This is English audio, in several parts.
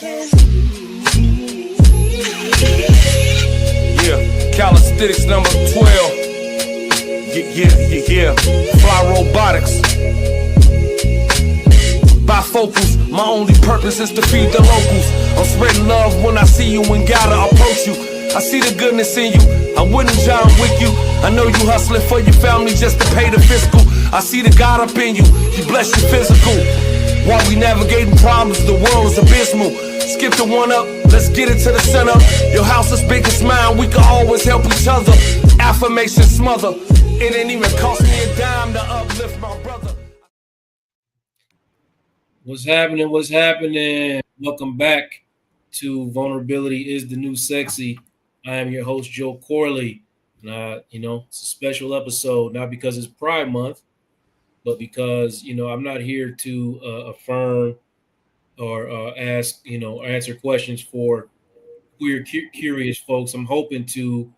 Yeah, calisthenics number 12. Yeah. Fly robotics. Bifocals, my only purpose is to feed the locals. I'm spreading love when I see you and gotta approach you. I see the goodness in you, I wouldn't John with you. I know you hustling for your family just to pay the fiscal. I see the God up in you, He bless your physical. While we navigating problems, the world is abysmal. Skip the one up, let's get it to the center. Your house is big as mine, we can always help each other. Affirmation smother, it ain't even cost me a dime to uplift my brother. What's happening? Welcome back to Vulnerability is the New Sexy. I am your host, Joe Corley. And, it's a special episode, not because it's Pride Month, but because, I'm not here to affirm or ask, answer questions for queer, curious folks. I'm hoping to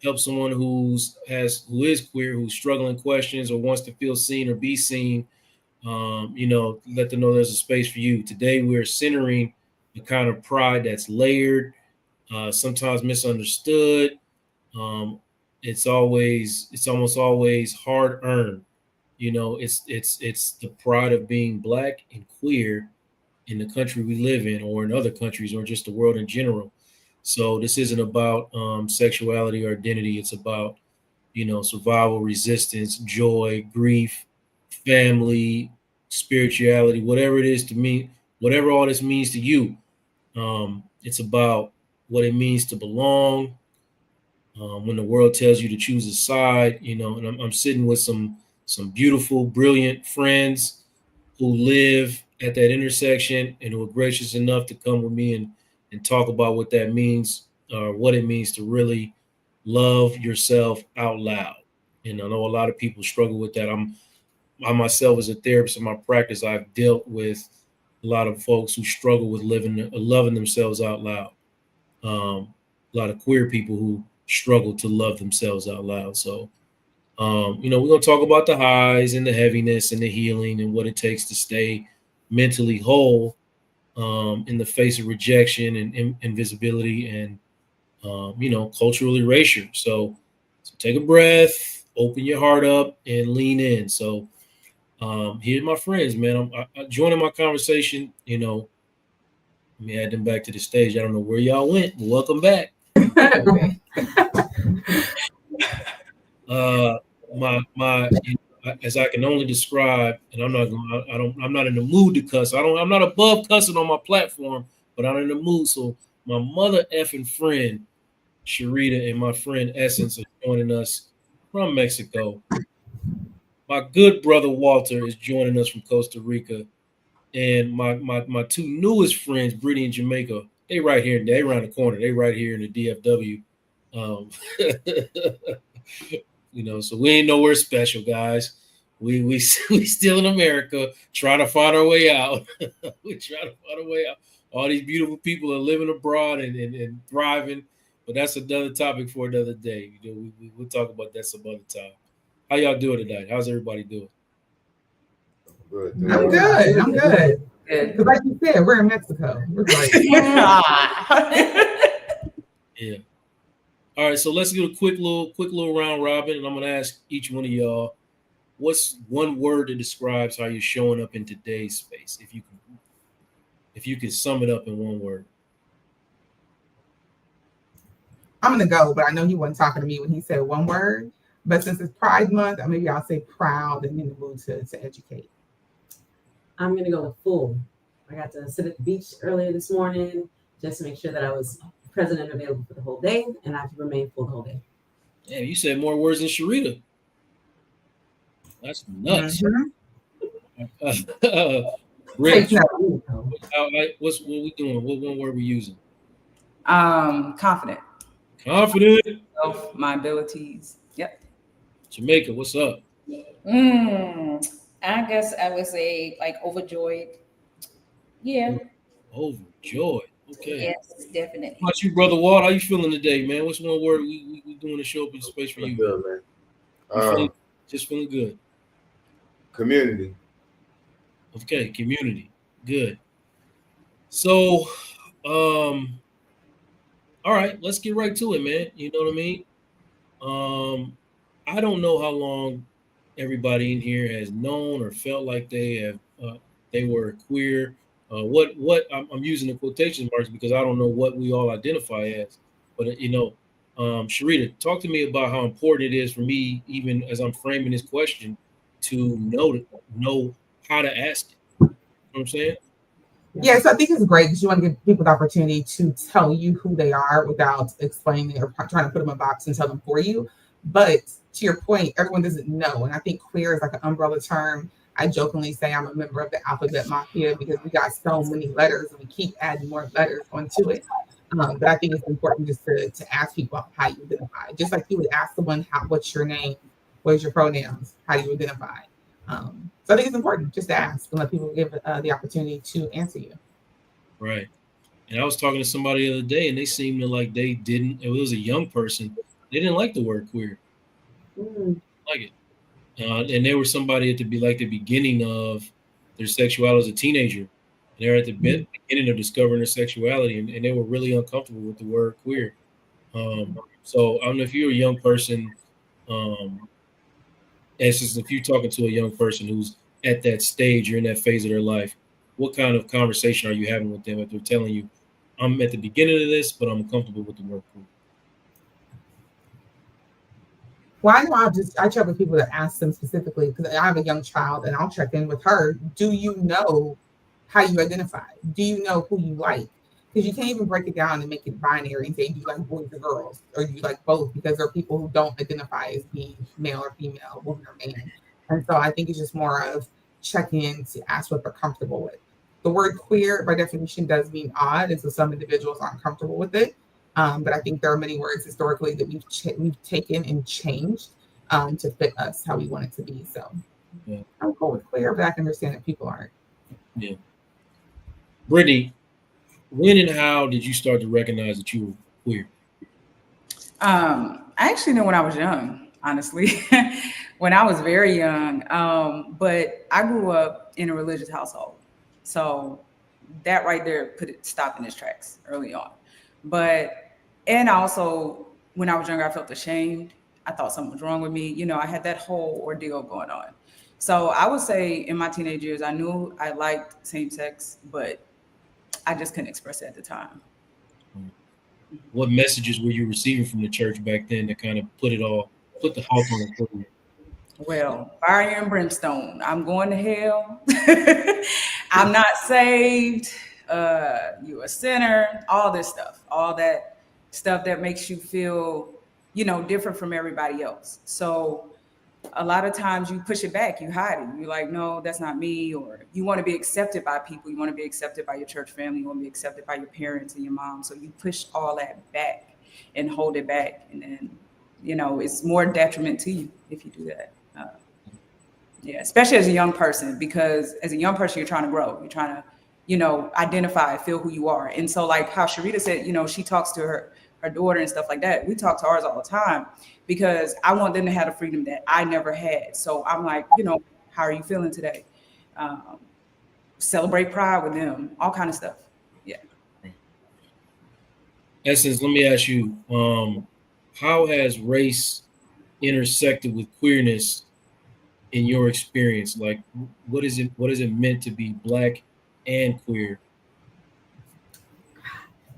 help someone who is queer, who's struggling questions or wants to feel seen or be seen. Let them know there's a space for you. Today, we're centering the kind of pride that's layered, sometimes misunderstood. It's almost always hard earned. It's the pride of being Black and queer in the country we live in, or in other countries, or just the world in general. So this isn't about sexuality or identity. It's about survival, resistance, joy, grief, family, spirituality, whatever it is to me, whatever all this means to you. It's about what it means to belong. When the world tells you to choose a side, and I'm sitting with some beautiful, brilliant friends who live at that intersection and who are gracious enough to come with me and talk about what that means, or what it means to really love yourself out loud. And I know a lot of people struggle with that. I myself, as a therapist in my practice, I've dealt with a lot of folks who struggle with loving themselves out loud. A lot of queer people who struggle to love themselves out loud. So, we're going to talk about the highs and the heaviness and the healing and what it takes to stay mentally whole in the face of rejection and invisibility and, cultural erasure. So take a breath, open your heart up, and lean in. So here's my friends, man. I'm joining my conversation. Let me add them back to the stage. I don't know where y'all went, but welcome back. My as I can only describe, and I'm not in the mood to cuss. I'm not above cussing on my platform, but I'm in the mood. So my mother effing friend Sharita and my friend Essence are joining us from Mexico. My good brother Walter is joining us from Costa Rica, and my two newest friends, Brittany and Jamaica, they right here. They around the corner. They right here in the DFW. So we ain't nowhere special, guys. We still in America, trying to find our way out. We're trying to find our way out. All these beautiful people are living abroad and thriving, but that's another topic for another day. We'll talk about that some other time. How y'all doing tonight? How's everybody doing? Good. I'm good. Because like you said, we're in Mexico. We're great. Yeah. All right, so let's do a quick little round robin, and I'm gonna ask each one of y'all, what's one word that describes how you're showing up in today's space? If you can sum it up in one word. I'm gonna go, but I know he wasn't talking to me when he said one word. But since it's Pride Month, maybe I'll say proud and in the mood to educate. I'm gonna go with full. I got to sit at the beach earlier this morning just to make sure that I was present and available for the whole day, and I could remain full the whole day. Yeah, you said more words than Sharita. That's nuts. Rich, what we doing? What one word we using? Confident. Confident. Of my abilities. Yep. Jamaica, what's up? I guess I would say overjoyed. Yeah. Overjoyed. Okay. Yes, definitely. How about you, brother Walt? How you feeling today, man? What's one word we doing to show up in space for you? Good, man. Just feeling good. Community. Okay, community. Good. So All right, let's get right to it, man. You know what I mean? I don't know how long everybody in here has known or felt like they were queer. What I'm using the quotation marks because I don't know what we all identify as. But Sharita, talk to me about how important it is for me, even as I'm framing this question, to know how to ask it. You know what I'm saying? Yeah, so I think it's great because you want to give people the opportunity to tell you who they are without explaining or trying to put them in a box and tell them for you. But to your point, everyone doesn't know. And I think queer is like an umbrella term. I jokingly say I'm a member of the alphabet mafia because we got so many letters and we keep adding more letters onto it. But I think it's important just to ask people how you identify. Just like you would ask someone, what's your name? What's your pronouns? How do you identify? So I think it's important just to ask and let people give the opportunity to answer you. Right. And I was talking to somebody the other day, and they seemed to like they didn't. It was a young person. They didn't like the word queer. Like it. And they were somebody at the beginning of their sexuality as a teenager. And they're at the beginning of discovering their sexuality, and they were really uncomfortable with the word queer. So I don't know if you're a young person, and since if you're talking to a young person who's at that stage, you're in that phase of their life, what kind of conversation are you having with them if they're telling you, I'm at the beginning of this, but I'm comfortable with the word queer? Well, I know I check with people to ask them specifically because I have a young child and I'll check in with her. Do you know how you identify? Do you know who you like? Because you can't even break it down and make it binary and say, do you like boys or girls? Or do you like both? Because there are people who don't identify as being male or female, woman or man. And so I think it's just more of checking in to ask what they're comfortable with. The word queer, by definition, does mean odd. And so some individuals aren't comfortable with it. But I think there are many words historically that we've taken and changed to fit us how we want it to be. So Yeah. I'm cool with queer, but I can understand that people aren't. Yeah. Brittany, when and how did you start to recognize that you were queer? I actually knew when I was young, honestly, when I was very young. But I grew up in a religious household. So that right there stopped in its tracks early on. And also when I was younger, I felt ashamed. I thought something was wrong with me. You know, I had that whole ordeal going on. So I would say in my teenage years, I knew I liked same sex, but I just couldn't express it at the time. What messages were you receiving from the church back then that kind of put the house on the floor? Well, fire and brimstone. I'm going to hell. I'm not saved. You're a sinner. All this stuff. All that stuff that makes you feel, different from everybody else. So a lot of times you push it back, you hide it. You're like, no, that's not me. Or you want to be accepted by people. You want to be accepted by your church family. You want to be accepted by your parents and your mom. So you push all that back and hold it back. And then, it's more detriment to you if you do that. Yeah, especially as a young person, because as a young person, you're trying to grow. You're trying to, identify, feel who you are. And so like how Sharita said, she talks to her daughter and stuff like that. We talk to ours all the time because I want them to have the freedom that I never had. So I'm like, how are you feeling today? Celebrate Pride with them, all kind of stuff. Yeah. Essence, let me ask you, how has race intersected with queerness in your experience? Like, what is it meant to be Black and queer?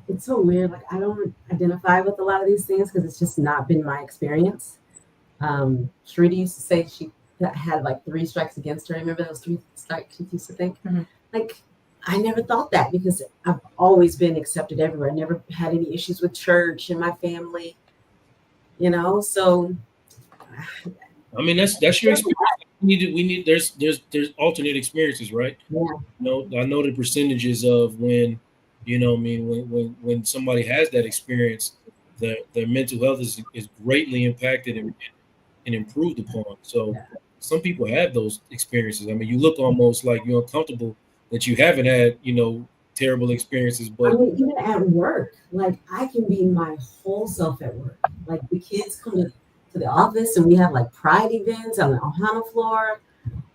It's so weird. Like, I don't identify with a lot of these things because it's just not been my experience. Sharita used to say she had like 3 strikes against her. Remember those 3 strikes she used to think? Mm-hmm. Like, I never thought that because I've always been accepted everywhere. I never had any issues with church and my family, so. I mean, that's your experience. We need there's alternate experiences, right? Yeah. I know the percentages of when, when somebody has that experience, their mental health is greatly impacted and improved upon. So some people have those experiences. I mean, you look almost like you're uncomfortable that you haven't had, terrible experiences. But I mean, even at work, like I can be my whole self at work. Like the kids come to the office and we have like pride events on the Ohana floor.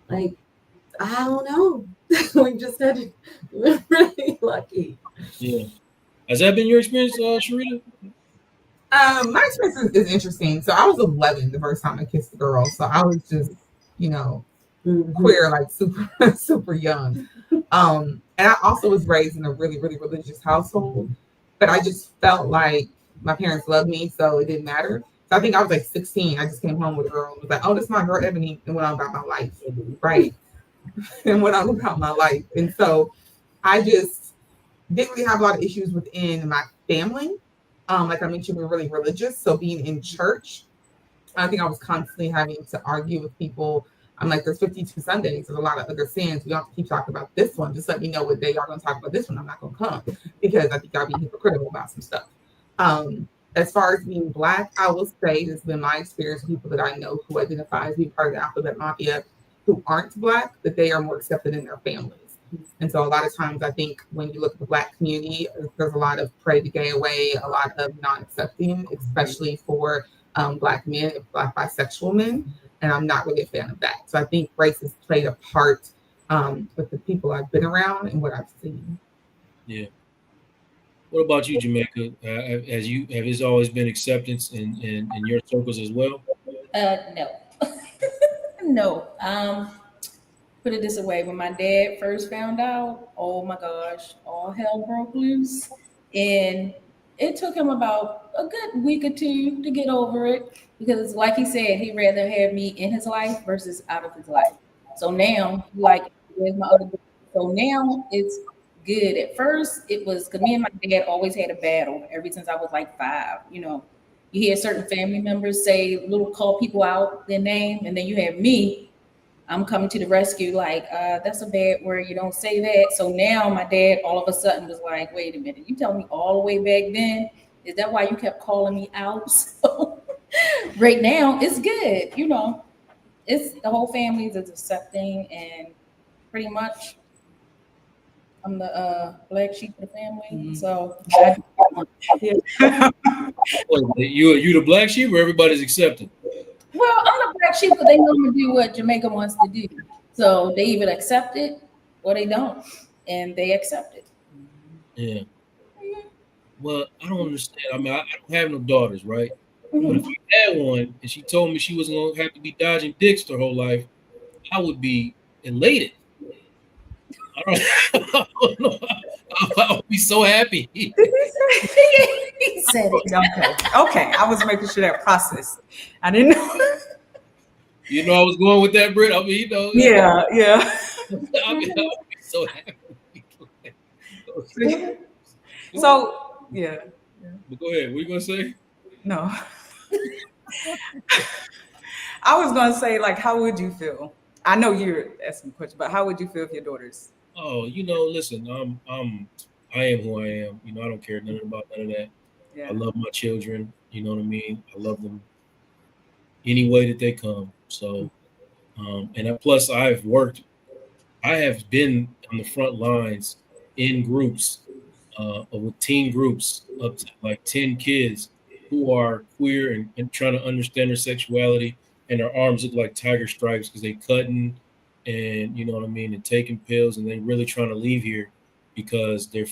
Like, I don't know. We're really lucky. Yeah. Has that been your experience, Sharita? My experience is interesting. So I was 11 the first time I kissed a girl. So I was just, you know, queer, like super, super young. And I also was raised in a really, really religious household, but I just felt like my parents loved me, so it didn't matter. So I think I was like 16. I just came home with a girl and was like, "Oh, this is my girl Ebony," and went on about my life, right? And went on about my life. And so I just didn't really have a lot of issues within my family. Like I mentioned, we're really religious, so being in church, I think I was constantly having to argue with people. I'm like, there's 52 Sundays. There's a lot of other sins. We don't have to keep talking about this one. Just let me know what day y'all going to talk about this one. I'm not going to come because I think y'all being hypocritical about some stuff. As far as being Black, I will say it's been my experience with people that I know who identify as being part of the Alphabet Mafia who aren't Black, that they are more accepted in their families. And so a lot of times I think when you look at the Black community, there's a lot of pray the gay away, a lot of non-accepting, especially for Black men and Black bisexual men. And I'm not really a fan of that. So I think race has played a part with the people I've been around and what I've seen. Yeah. What about you, Jamaica? Have this always been acceptance in your circles as well? No. No. Put it this way, when my dad first found out, oh my gosh, all hell broke loose. And it took him about a good week or two to get over it because, like he said, he'd rather have me in his life versus out of his life. So now, like, where's my other? So now it's good. At first, it was because me and my dad always had a battle ever since I was like 5. You know, you hear certain family members say, little call people out their name, and then you have me. I'm coming to the rescue, like, that's a bad word. You don't say that. So now my dad all of a sudden was like, wait a minute, you tell me all the way back then? Is that why you kept calling me out? So right now it's good. You know, it's the whole family is accepting and pretty much I'm the black sheep of the family. So You the black sheep or everybody's accepting? well, I'm the black sheep because they want to do what Jamaica wants to do. So they either accept it or they don't. And they accept it. Yeah. Well, I don't understand. I mean, I don't have no daughters, right? But if I had one and she told me she wasn't gonna have to be dodging dicks her whole life, I would be elated. I don't, I don't know. I would be so happy. He said it. Okay. I was making sure that process. I didn't know. You know, I was going with that, Britt. I mean, you know. Yeah. I mean, I would be so happy. So, yeah. But go ahead. What are you gonna say? No. I was gonna say, like, how would you feel? I know you're asking questions, but how would you feel if your daughters? Oh, you know, listen, I am who I am. You know, I don't care nothing about none of that. Yeah. I love my children. You know what I mean? I love them any way that they come. So, and plus, I have been on the front lines in groups, with teen groups up to like 10 kids who are queer and trying to understand their sexuality, and their arms look like tiger stripes because they cutting and you know what I mean, and taking pills, and they really trying to leave here because their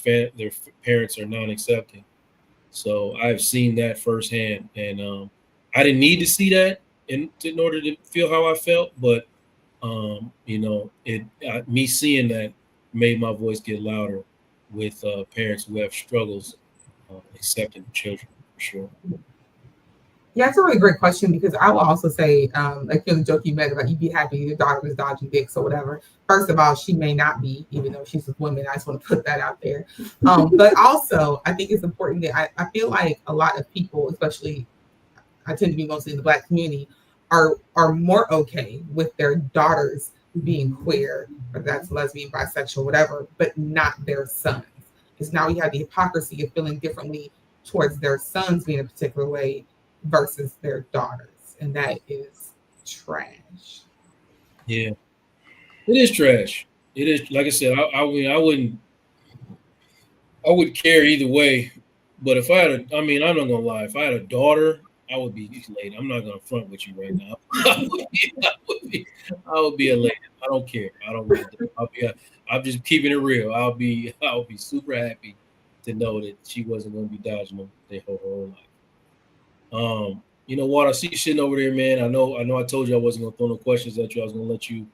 parents are non-accepting. So I've seen that firsthand, and I didn't need to see that in order to feel how I felt, but you know, me seeing that made my voice get louder with parents who have struggles accepting children for sure. Yeah, it's a really great question because I will also say, like the joke you made about you be happy your daughter was dodging dicks or whatever. First of all, she may not be, even though she's a woman. I just want to put that out there. But also, I think it's important that I feel like a lot of people, especially I tend to be mostly in the Black community, are more okay with their daughters being queer, whether that's lesbian, bisexual, whatever, but not their sons. Because now we have the hypocrisy of feeling differently towards their sons being a particular way versus their daughters, and that is trash. Yeah, it is trash. It is, like I said, I mean, I wouldn't care either way. But if I had I'm not gonna lie, if I had a daughter, I would be elated. I'm not gonna front with you right now. I would be elated. I don't care. I don't really. I'm just keeping it real. I'll be super happy to know that she wasn't going to be dodging them their whole life. You know what? I see you sitting over there, man. I know. I told you I wasn't gonna throw no questions at you. I was gonna let you,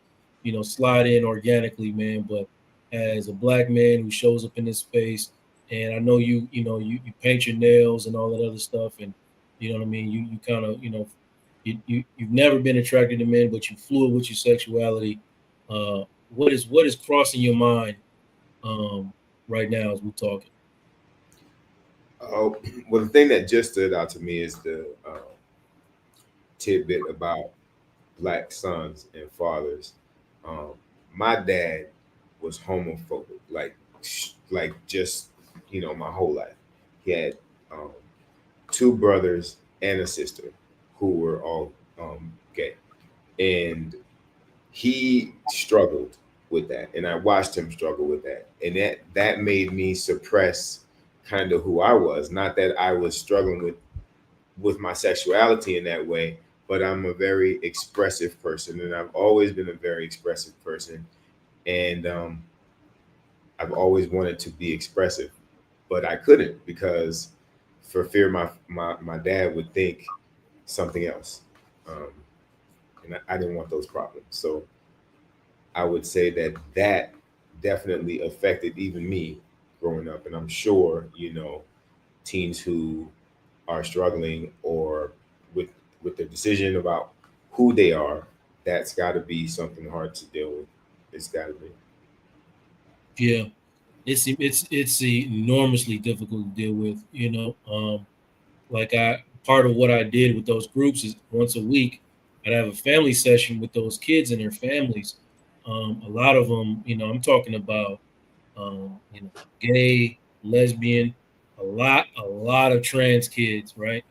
slide in organically, man. But as a black man who shows up in this space, and I know you paint your nails and all that other stuff, and you know what I mean. You kind of, you've never been attracted to men, but you fluid with your sexuality. What is crossing your mind right now as we're talking? Oh, well, the thing that just stood out to me is the tidbit about black sons and fathers. Um, my dad was homophobic, like just my whole life. He had um, two brothers and a sister who were all gay, and he struggled with that, and I watched him struggle with that, and that made me suppress kind of who I was. Not that I was struggling with my sexuality in that way, but I'm a very expressive person, and I've always been a very expressive person, and I've always wanted to be expressive, but I couldn't because for fear my dad would think something else, um, and I didn't want those problems. So I would say that definitely affected even me growing up, and I'm sure teens who are struggling or with their decision about who they are, that's got to be something hard to deal with. It's got to be. Yeah, it's enormously difficult to deal with. Like I part of what I did with those groups is once a week I'd have a family session with those kids and their families. A lot of them, I'm talking about, gay, lesbian, a lot of trans kids, right?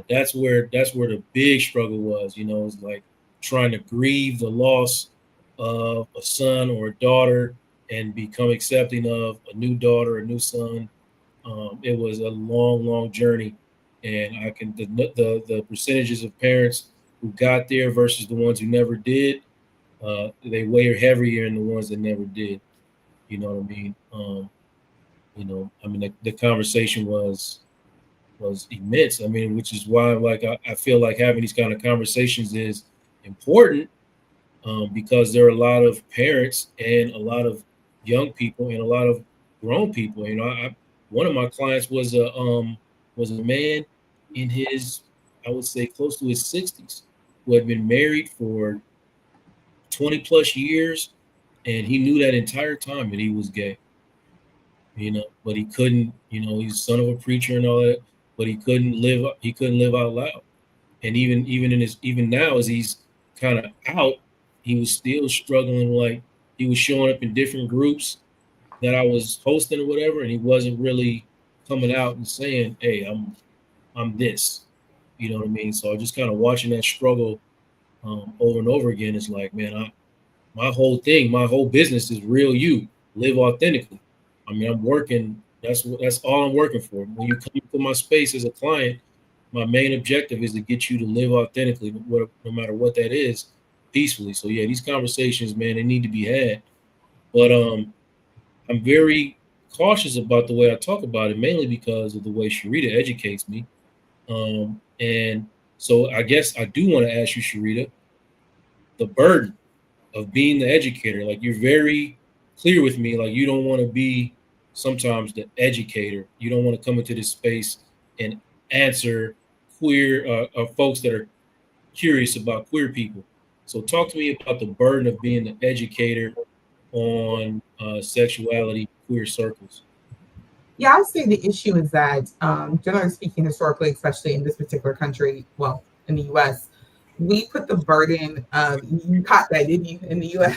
That's where the big struggle was. It's like trying to grieve the loss of a son or a daughter and become accepting of a new daughter, a new son. It was a long, long journey, and I can the percentages of parents who got there versus the ones who never did. They weigh heavier in the ones that never did. You know what I mean? I mean the conversation was immense. I mean, which is why like I feel like having these kind of conversations is important, because there are a lot of parents and a lot of young people and a lot of grown people. One of my clients was a man in his, I would say, close to his 60s, who had been married for 20 plus years, and he knew that entire time that he was gay. But he couldn't. He's the son of a preacher and all that, but he couldn't live out loud. And even now, as he's kind of out, he was still struggling. Like he was showing up in different groups that I was hosting or whatever, and he wasn't really coming out and saying, "Hey, I'm this." You know what I mean? So just kind of watching that struggle over and over again is like, man, my whole thing, my whole business is real you, live authentically. I mean, I'm working. That's all I'm working for. When you come to my space as a client, my main objective is to get you to live authentically, no matter what that is, peacefully. So yeah, these conversations, man, they need to be had. But I'm very cautious about the way I talk about it, mainly because of the way Sharita educates me. And so I guess I do want to ask you, Sharita, the burden of being the educator. Like you're very clear with me. Like you don't want to be sometimes the educator. You don't want to come into this space and answer queer folks that are curious about queer people. So talk to me about the burden of being the educator on sexuality, queer circles. Yeah, I would say the issue is that, generally speaking, historically, especially in this particular country, well, in the US, we put the burden of, you caught that, didn't you, in the US?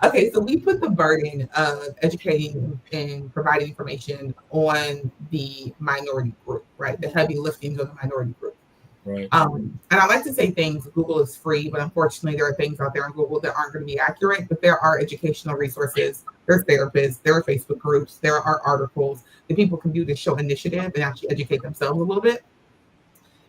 Okay, so we put the burden of educating and providing information on the minority group, right? The heavy lifting of the minority group. Right. And I like to say things, Google is free, but unfortunately there are things out there on Google that aren't going to be accurate, but there are educational resources, there's therapists, there are Facebook groups, there are articles that people can do to show initiative and actually educate themselves a little bit.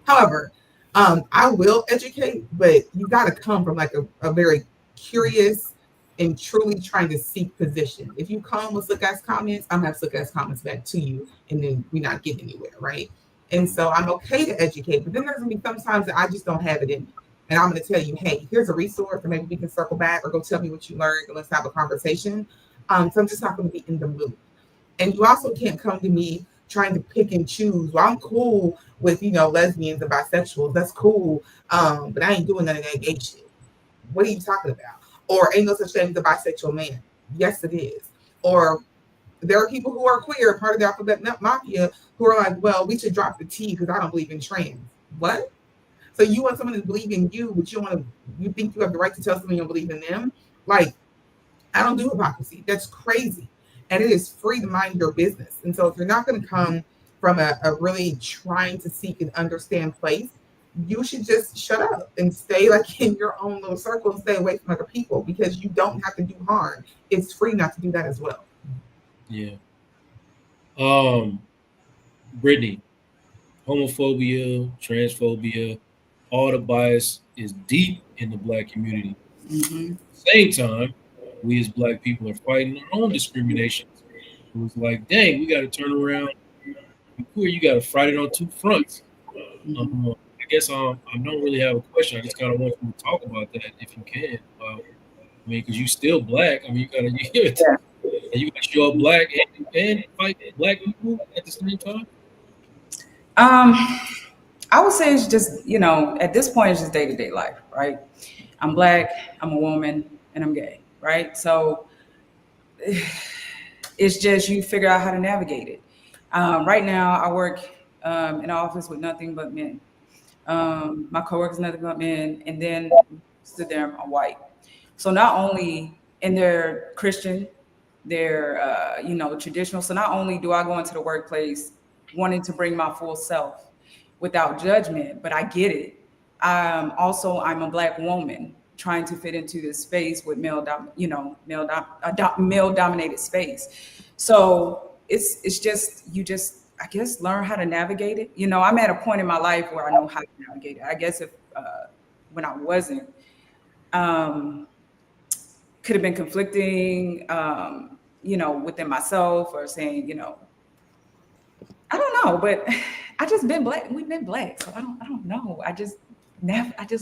However, I will educate, but you got to come from like a very curious, and truly trying to seek position. If you come with slick ass comments, I'm gonna have slick ass comments back to you, and then we're not getting anywhere, right? And so I'm okay to educate, but then there's gonna be sometimes that I just don't have it in me. And I'm gonna tell you, hey, here's a resource, or maybe we can circle back or go tell me what you learned and let's have a conversation. So I'm just not gonna be in the mood. And you also can't come to me trying to pick and choose. Well, I'm cool with, lesbians and bisexuals. That's cool. But I ain't doing none of that gay shit. What are you talking about? Or ain't no such thing as a bisexual man. Yes, it is. Or there are people who are queer, part of the alphabet mafia, who are like, well, we should drop the T because I don't believe in trans. What? So you want someone to believe in you, but you think you have the right to tell someone you don't believe in them? Like, I don't do hypocrisy. That's crazy. And it is free to mind your business. And so if you're not going to come from a really trying to seek and understand place, you should just shut up and stay like in your own little circle and stay away from other people, because you don't have to do harm. It's free not to do that as well. Yeah. Brittany, homophobia, transphobia, all the bias is deep in the Black community. Mm-hmm. Same time, we as Black people are fighting our own discriminations. It was like, dang, we got to turn around. Queer, you got to fight it on two fronts. I guess I don't really have a question. I just kind of want you to talk about that if you can. Because you still Black. You gotta you gotta show up Black and fight Black people at the same time. I would say it's just, at this point, it's just day-to-day life, right? I'm Black, I'm a woman, and I'm gay, right? So it's just you figure out how to navigate it. Right now, I work in an office with nothing but men. My coworkers, nothing but men, and then stood there, I'm white. So not only, and they're Christian, they're traditional. So not only do I go into the workplace wanting to bring my full self without judgment, but I get it. I'm a Black woman trying to fit into this space with male dominated space. So it's just, you just, I guess, learn how to navigate it. I'm at a point in my life where I know how to navigate it. I guess if when I wasn't, could have been conflicting, within myself, or saying, I don't know, but I just been Black. We've been Black, so I don't know. I just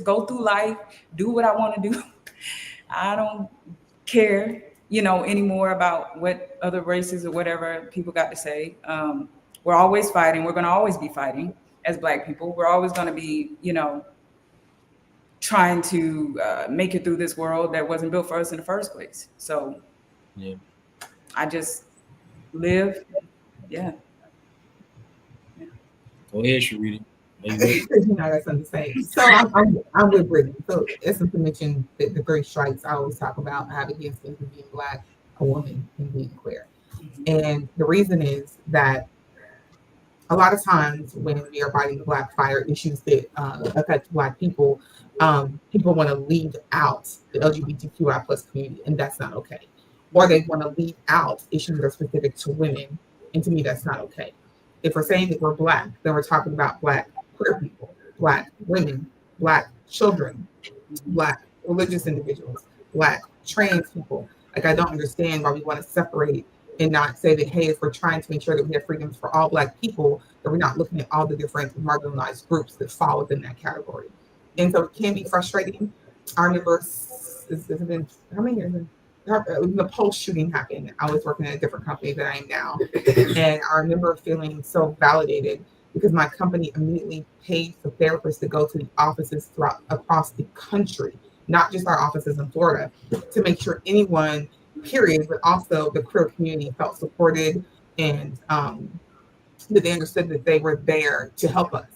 go through life, do what I want to do. I don't care, anymore about what other races or whatever people got to say. We're always fighting. We're going to always be fighting as Black people. We're always going to be, trying to make it through this world that wasn't built for us in the first place. So yeah, I just live. Yeah. Go ahead, Sharita. I got something to say. So I'm with Brittany. So as I mentioned, the three strikes I always talk about, I have against things of being Black, a woman, and being queer. And the reason is that a lot of times when we are fighting the Black fire issues that affect Black people, people want to leave out the LGBTQI plus community, and that's not okay. Or they want to leave out issues that are specific to women, and to me, that's not okay. If we're saying that we're Black, then we're talking about Black queer people, Black women, Black children, Black religious individuals, Black trans people. Like, I don't understand why we want to separate and not say that, hey, if we're trying to make sure that we have freedoms for all Black people, that we're not looking at all the different marginalized groups that fall within that category. And so it can be frustrating. I remember, it's been, how many years? The Pulse shooting happened. I was working at a different company than I am now. And I remember feeling so validated because my company immediately paid for therapists to go to the offices across the country, not just our offices in Florida, to make sure anyone, period, but also the queer community felt supported, and that they understood that they were there to help us.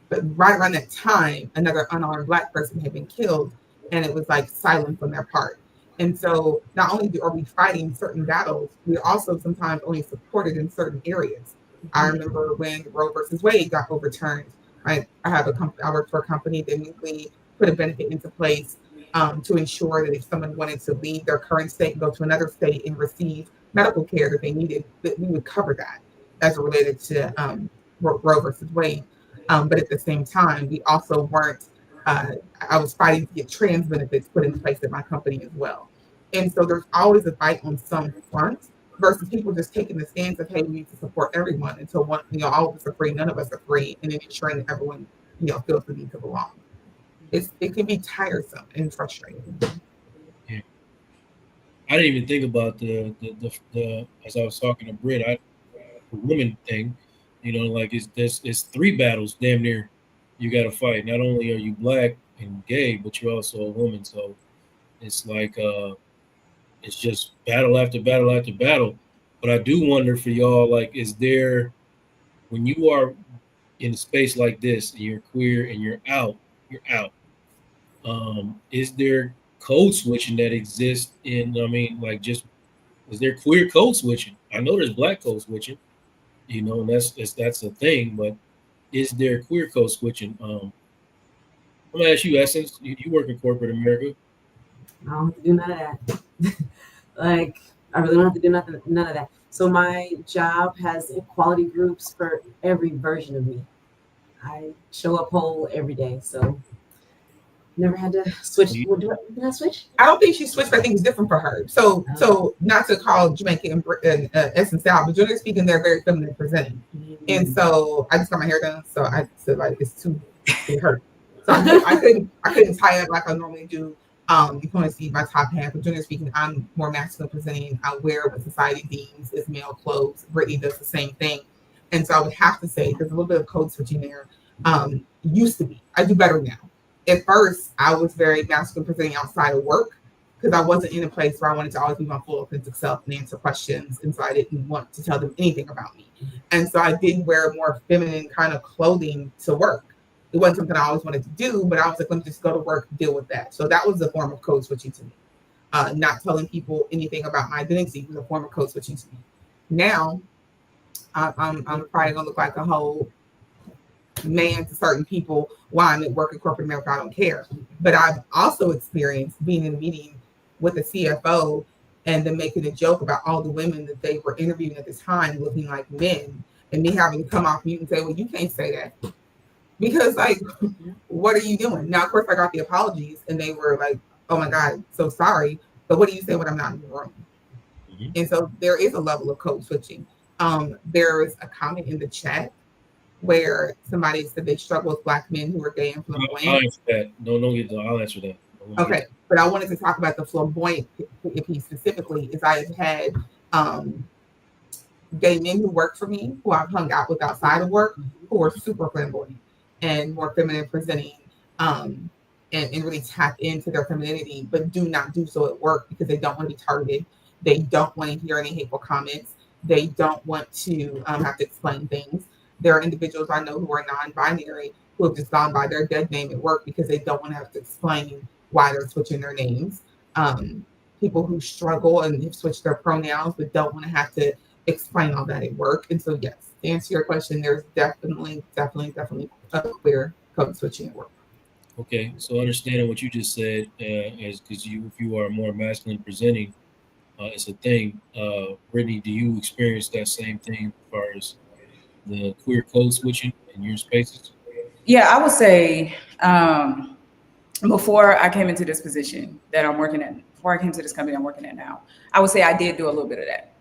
But right around that time, another unarmed Black person had been killed, and it was like silence on their part. And so not only are we fighting certain battles, we are also sometimes only supported in certain areas. I remember when Roe versus Wade got overturned, right? I worked for a company that immediately put a benefit into place to ensure that if someone wanted to leave their current state and go to another state and receive medical care that they needed, that we would cover that as it related to Roe versus Wade. But at the same time, we also weren't, I was fighting to get trans benefits put in place at my company as well. And so there's always a fight on some front versus people just taking the stance of, hey, we need to support everyone until one, all of us are free, none of us are free, and then ensuring that everyone, feels the need to belong. It can be tiresome and frustrating. Yeah. I didn't even think about the as I was talking to Britt, the woman thing, like it's 3 battles damn near you got to fight. Not only are you black and gay, but you're also a woman. So it's like it's just battle after battle after battle. But I do wonder for y'all, like, is there, when you are in a space like this and you're queer and you're out. Is there code switching that exists in? I mean, like, just is there queer code switching? I know there's black code switching, and that's a thing. But is there queer code switching? I'm gonna ask you, Essence. You work in corporate America. I don't have to do none of that. Like, I really don't have to do none of that. So my job has equality groups for every version of me. I show up whole every day, so never had to switch. Did I switch? I don't think she switched, but I think it's different for her. So not to call Jamaica and Essence out, but generally speaking, they're very feminine presenting. And so I just got my hair done, so I said, like, it hurt. So I couldn't tie it like I normally do. You can only see my top half, but generally speaking, I'm more masculine presenting. I wear what society deems as male clothes. Brittany does the same thing. And so I would have to say there's a little bit of code switching there. Used to be. I do better now. At first, I was very masculine presenting outside of work because I wasn't in a place where I wanted to always be my full authentic self and answer questions. And so I didn't want to tell them anything about me. And so I did wear more feminine kind of clothing to work. It wasn't something I always wanted to do, but I was like, let me just go to work and deal with that. So that was a form of code switching to me. Not telling people anything about my identity was a form of code switching to me. Now, I'm probably gonna look like a whole man to certain people while I'm at work in corporate America. I don't care. But I've also experienced being in a meeting with a CFO and then making a joke about all the women that they were interviewing at the time looking like men, and me having to come off mute and say, well, you can't say that. Because, like, what are you doing? Now, of course, I got the apologies, and they were like, oh, my God, so sorry. But what do you say when I'm not in the room? Mm-hmm. And so there is a level of code switching. There is a comment in the chat where somebody said they struggle with Black men who are gay and flamboyant. I'll answer that. I'll answer that. Okay, but I wanted to talk about the flamboyant piece specifically. Is I have had gay men who work for me, who I've hung out with outside of work, who are super flamboyant and more feminine presenting, and really tap into their femininity, but do not do so at work because they don't want to be targeted. They don't want to hear any hateful comments. They don't want to have to explain things. There are individuals I know who are non-binary who have just gone by their dead name at work because they don't want to have to explain why they're switching their names. People who struggle and have switched their pronouns but don't want to have to explain all that at work. And so, yes, to answer your question, there's definitely a clear code switching at work. Okay, so understanding what you just said, is because if you are more masculine presenting, it's a thing. Brittany, do you experience that same thing as far as the queer code switching in your spaces? Yeah, I would say before I came into this position that I'm working at, before I came to this company I'm working at now, I would say I did do a little bit of that.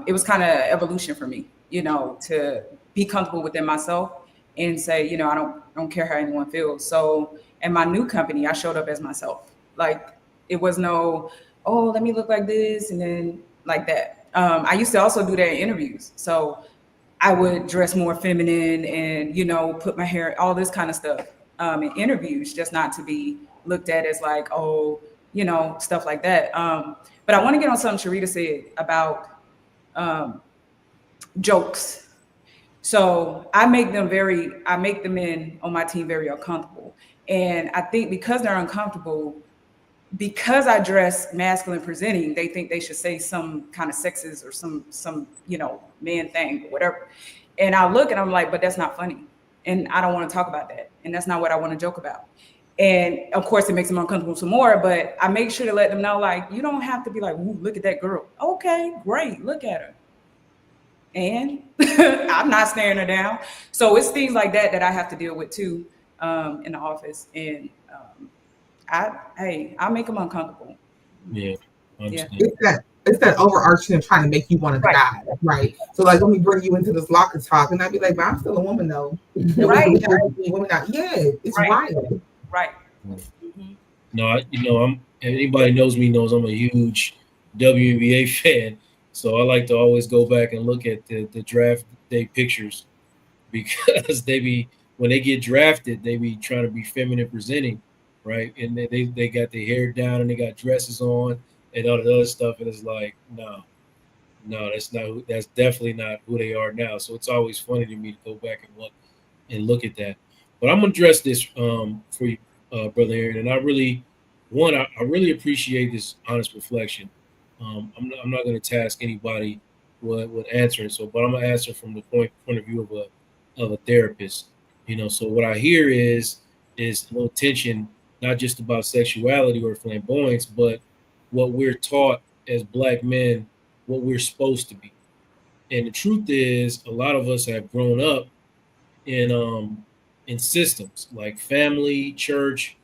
It was kind of evolution for me, to be comfortable within myself and say, I don't care how anyone feels. So in my new company, I showed up as myself. Like, it was no, oh, let me look like this and then like that. I used to also do that in interviews. So I would dress more feminine and, put my hair, all this kind of stuff in interviews, just not to be looked at as like, oh, stuff like that. But I want to get on something Sharita said about jokes. So I make the men on my team very uncomfortable. And I think because they're uncomfortable, because I dress masculine presenting, they think they should say some kind of sexist or some man thing or whatever. And I look and I'm like, but that's not funny. And I don't want to talk about that. And that's not what I want to joke about. And of course it makes them uncomfortable some more, but I make sure to let them know, like, you don't have to be like, ooh, look at that girl. Okay, great. Look at her. And I'm not staring her down. So it's things like that I have to deal with too in the office. And I'll make them uncomfortable. Yeah. Yeah. It's that overarching of trying to make you one of the Right. guys, right? So like, let me bring you into this locker talk, and I'd be like, but I'm still a woman though. And we Right. can be women out. Yeah, it's Right. wild. Right. No, I'm anybody knows me knows I'm a huge WNBA fan. So I like to always go back and look at the draft day pictures because they be when they get drafted, they be trying to be feminine presenting, right? And they got their hair down and they got dresses on and all the other stuff. And it's like, no, that's definitely not who they are now. So it's always funny to me to go back and look at that. But I'm gonna address this for you, brother Aaron. And I really appreciate this honest reflection. I'm not gonna task anybody with answering. So, but I'm gonna answer from the point of view of a therapist. So what I hear is a little tension, not just about sexuality or flamboyance, but what we're taught as black men, what we're supposed to be. And the truth is, a lot of us have grown up in systems like family, church,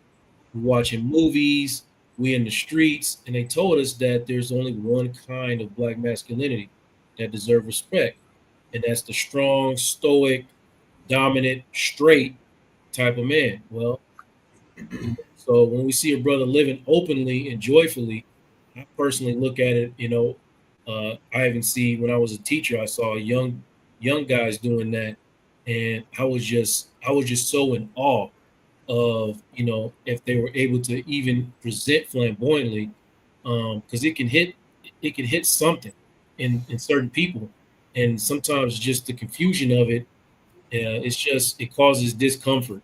we're watching movies, we in the streets, and they told us that there's only one kind of black masculinity that deserve respect, and that's the strong, stoic, dominant, straight type of man. Well, so when we see a brother living openly and joyfully, I personally look at it. I even see when I was a teacher, I saw young guys doing that, and I was just so in awe of if they were able to even present flamboyantly, because it can hit something in certain people, and sometimes just the confusion of it, it causes discomfort,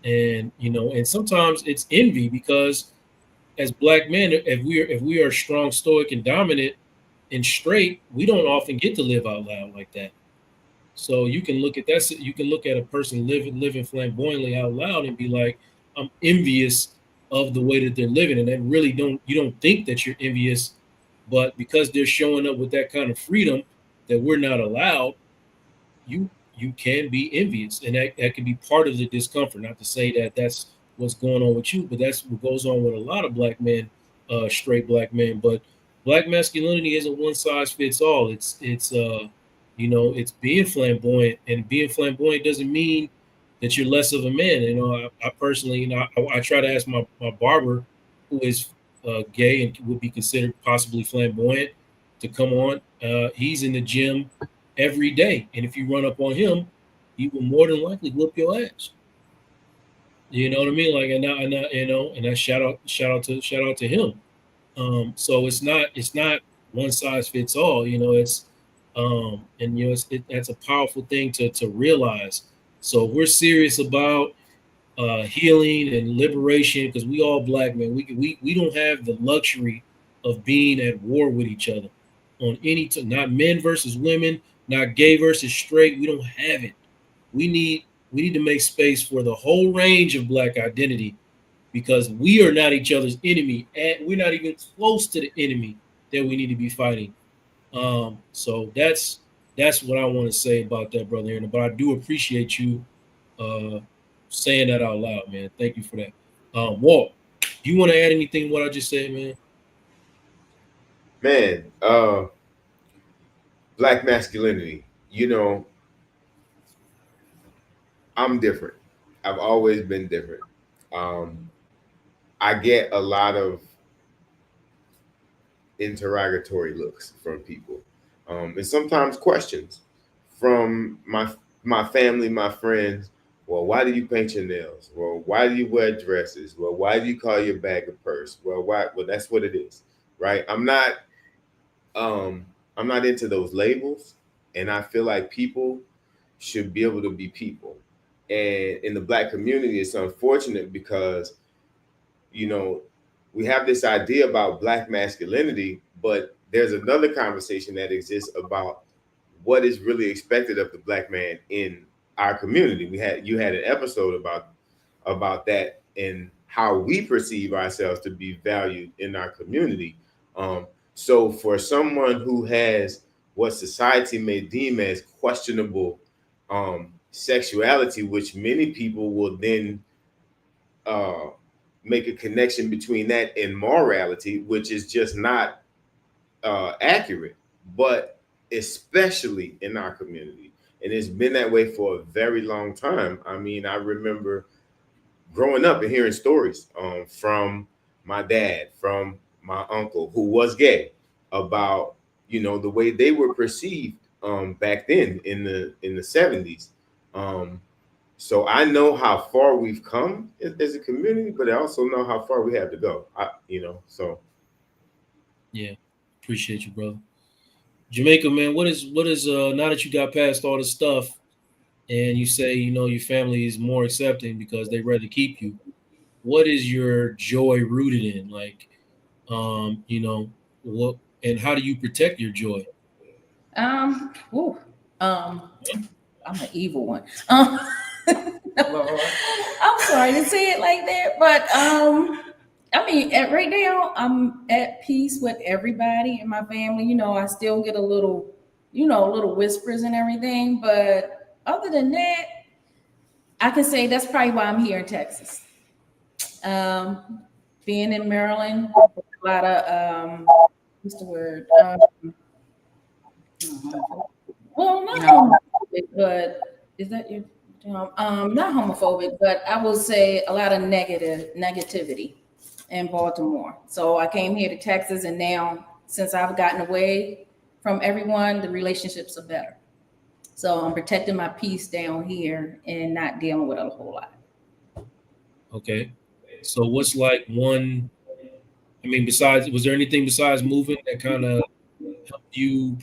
and sometimes it's envy because as black men, if we are strong, stoic, and dominant and straight, we don't often get to live out loud like that. So you can look at that. You can look at a person living flamboyantly out loud and be like, "I'm envious of the way that they're living," and then really you don't think that you're envious, but because they're showing up with that kind of freedom that we're not allowed, you can be envious, and that can be part of the discomfort. Not to say that that's what's going on with you, but that's what goes on with a lot of black men, straight black men. But black masculinity isn't one size fits all. It's being flamboyant, and being flamboyant doesn't mean that you're less of a man. I personally, I try to ask my barber, who is gay and would be considered possibly flamboyant, to come on. He's in the gym every day, and if you run up on him, he will more than likely whoop your ass. You know what I mean? Like, and that shout out to him. So it's not one size fits all. That's a powerful thing to realize. So if we're serious about healing and liberation, because we all black men, we don't have the luxury of being at war with each other on not men versus women, not gay versus straight. We don't have it. We need to make space for the whole range of black identity, because we are not each other's enemy, and we're not even close to the enemy that we need to be fighting. So that's what I want to say about that, brother Aaron. But I do appreciate you uh, saying that out loud, man. Thank you for that. Walt, do you want to add anything to what I just said, man? Man, black masculinity. I'm different. I've always been different. Um, I get a lot of interrogatory looks from people, and sometimes questions from my family, my friends. Well, why do you paint your nails? Well, why do you wear dresses? Well, why do you call your bag a purse? Well, why? Well, that's what it is, right? I'm not into those labels, and I feel like people should be able to be people. And in the black community, it's unfortunate because you know we have this idea about black masculinity, but there's another conversation that exists about what is really expected of the black man in our community. You had an episode about that and how we perceive ourselves to be valued in our community. So for someone who has what society may deem as questionable sexuality, which many people will then uh, make a connection between that and morality, which is just not accurate, but especially in our community. And it's been that way for a very long time. I mean, I remember growing up and hearing stories from my dad, from my uncle who was gay, about the way they were perceived back then in the 70s. So I know how far we've come as a community, but I also know how far we have to go. So Yeah, appreciate you, brother. Jamaica, man, what is now that you got past all this stuff and you say your family is more accepting because they rather keep you, what is your joy rooted in? Like, what, and how do you protect your joy? Ooh, I'm an evil one. I'm sorry to say it like that, but I mean, right now I'm at peace with everybody in my family. I still get a little whispers and everything, but other than that, I can say that's probably why I'm here in Texas. Being in Maryland, a lot of what's the word? Well, not homophobic, but is that your not homophobic, but I will say a lot of negativity in Baltimore. So I came here to Texas, and now since I've gotten away from everyone, the relationships are better. So I'm protecting my peace down here and not dealing with it a whole lot. Okay. So what's like one? I mean, was there anything besides moving that kind of helped you?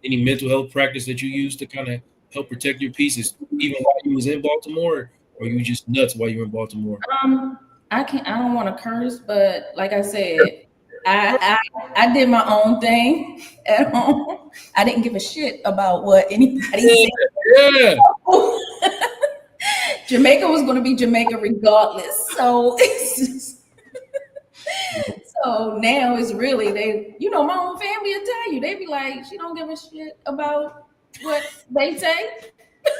Any mental health practice that you used to kind of help protect your peace, even while you was in Baltimore, or you just nuts while you were in Baltimore? I don't want to curse, but like I said, I did my own thing at home. I didn't give a shit about what anybody said. Yeah. Jamaica was going to be Jamaica regardless. So it's just, so now it's really my own family will tell you. They be like, she don't give a shit about what they say.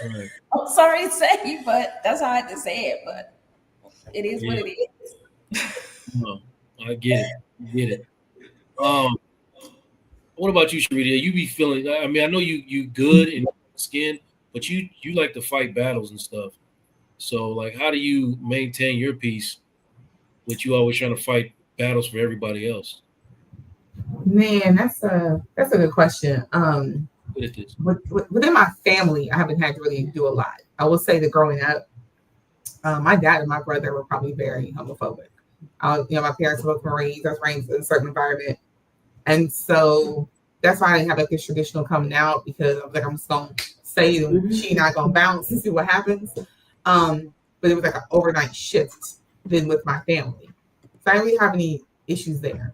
Right. I'm sorry to say, but that's how I had to say it. But it is what it is. No, I get it. What about you, Sharita? You be feeling? I mean, I know you good in skin, but you like to fight battles and stuff. So, like, how do you maintain your peace, but you always trying to fight battles for everybody else? Man, that's a good question. Within my family, I haven't had to really do a lot. I will say that growing up, my dad and my brother were probably very homophobic. My parents were both Marines. I was raised in a certain environment, and so that's why I didn't have like this traditional coming out, because I was like, I'm just gonna say it and she not gonna bounce and see what happens. But it was like an overnight shift then with my family, so I didn't really have any issues there.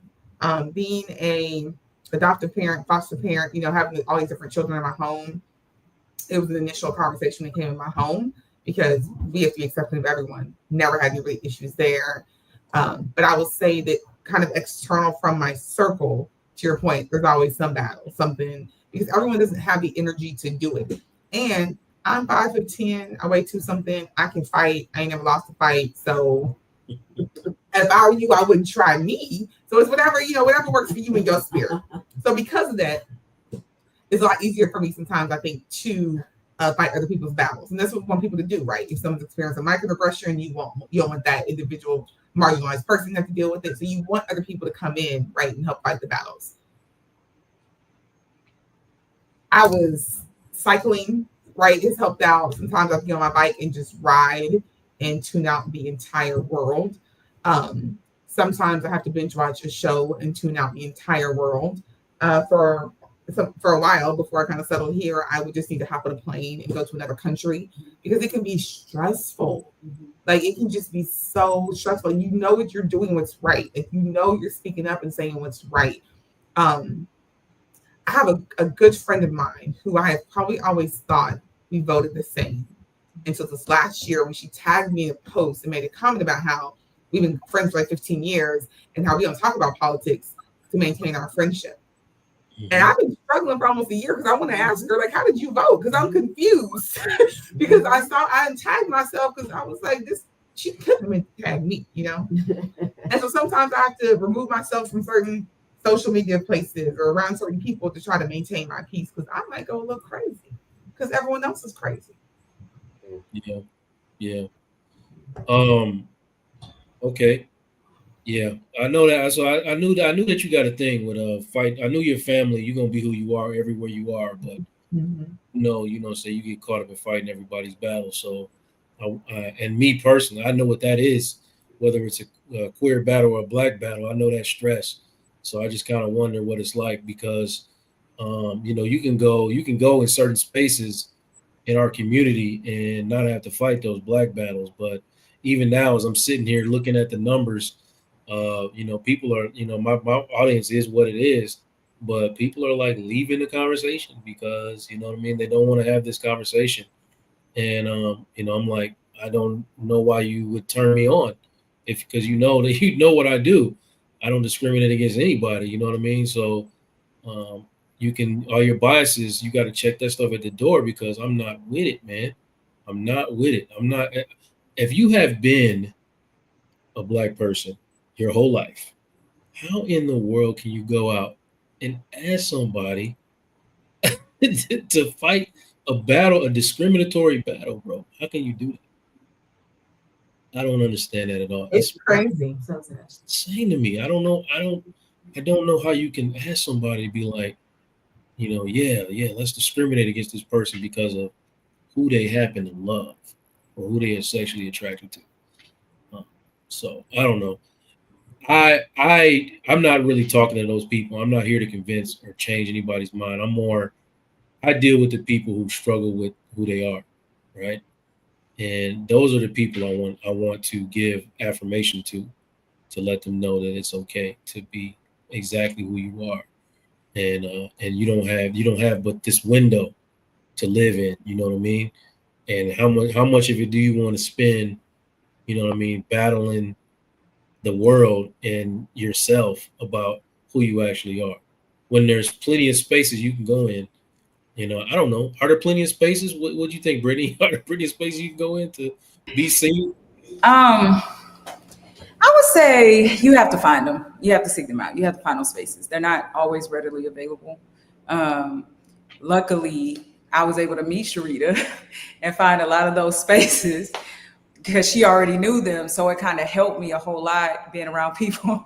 Being a adoptive parent, foster parent, having all these different children in my home, it was an initial conversation that came in my home because we have to be accepting of everyone. Never had any really issues there. But I will say that kind of external from my circle, to your point, there's always some battle, something, because everyone doesn't have the energy to do it. And I'm 5'10", I weigh 2 something. I can fight. I ain't never lost a fight. So if I were you, I wouldn't try me. So it's whatever works for you and your spirit. So because of that, it's a lot easier for me sometimes, I think, to fight other people's battles. And that's what we want people to do, right? If someone's experiencing microaggression, you don't want that individual marginalized person to have to deal with it. So you want other people to come in, right, and help fight the battles. I was cycling, right? It's helped out. Sometimes I can get on my bike and just ride and tune out the entire world. Sometimes I have to binge watch a show and tune out the entire world. For a while before I kind of settled here, I would just need to hop on a plane and go to another country because it can be stressful. Like, it can just be so stressful. You know what you're doing, what's right. If you know you're speaking up and saying what's right. I have a good friend of mine who I have probably always thought we voted the same until this last year when she tagged me in a post and made a comment about how we've been friends for like 15 years and how we don't talk about politics to maintain our friendship. And I've been struggling for almost a year because I want to ask her, like, how did you vote? Because I'm confused. Because I tagged myself because I was like, she couldn't have tagged me, And so sometimes I have to remove myself from certain social media places or around certain people to try to maintain my peace because I might go a little crazy because everyone else is crazy. Yeah. Yeah. Okay. Yeah, I know that. So I knew that you got a thing with fight. I knew your family. You're gonna be who you are everywhere you are. But say you get caught up in fighting everybody's battle. So, and me personally, I know what that is. Whether it's a queer battle or a black battle, I know that stress. So I just kind of wonder what it's like because, you can go in certain spaces in our community and not have to fight those black battles. But even now, as I'm sitting here looking at the numbers, people are, my audience is what it is, but people are like leaving the conversation because, you know what I mean? They don't want to have this conversation. And, I'm like, I don't know why you would turn me on because you know that you know what I do. I don't discriminate against anybody. You know what I mean? So, um, you can all your biases, you got to check that stuff at the door because I'm not with it, man. I'm not with it. I'm not. If you have been a black person your whole life, how in the world can you go out and ask somebody to fight a discriminatory battle, bro? How can you do that? I don't understand that at all. It's crazy. So sad. It's insane to me. I don't know. I don't know how you can ask somebody to be like, yeah, let's discriminate against this person because of who they happen to love or who they are sexually attracted to. So I don't know. I'm not really talking to those people. I'm not here to convince or change anybody's mind. I deal with the people who struggle with who they are, right? And those are the people I want to give affirmation to let them know that it's okay to be exactly who you are. And you don't have but this window to live in, you know what I mean? And how much of it do you want to spend, you know what I mean, battling the world and yourself about who you actually are. When there's plenty of spaces you can go in, I don't know. Are there plenty of spaces? What do you think, Brittany? Are there plenty of spaces you can go in to be seen? I would say you have to find them. You have to seek them out. You have to find those spaces. They're not always readily available. Um, Luckily, I was able to meet Sharita and find a lot of those spaces because she already knew them. So it kind of helped me a whole lot being around people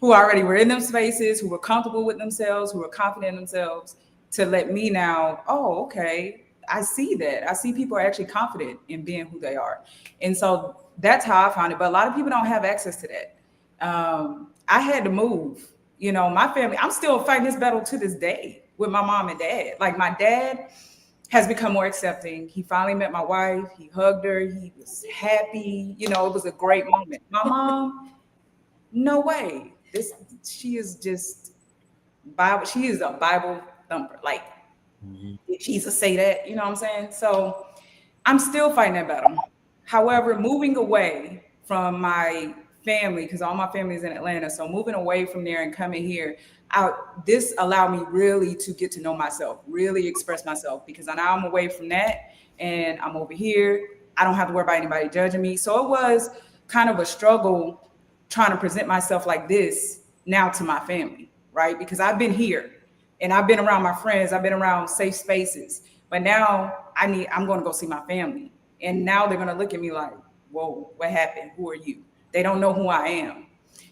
who already were in them spaces, who were comfortable with themselves, who were confident in themselves, to let me now, oh, okay, I see that. I see people are actually confident in being who they are. And so that's how I found it. But a lot of people don't have access to that. I had to move. My family, I'm still fighting this battle to this day with my mom and dad. Like my dad has become more accepting. He finally met my wife. He hugged her. He was happy. It was a great moment. My mom, no way. She is just Bible. She is a Bible thumper. Like, did Jesus say that? You know what I'm saying? So I'm still fighting that battle. However, moving away from my family, because all my family is in Atlanta, so moving away from there and coming here, this allowed me really to get to know myself, really express myself, because now I'm away from that and I'm over here. I don't have to worry about anybody judging me. So it was kind of a struggle trying to present myself like this now to my family, right? Because I've been here and I've been around my friends, I've been around safe spaces, but now I'm going to go see my family. And now they're going to look at me like, whoa, what happened? Who are you? They don't know who I am.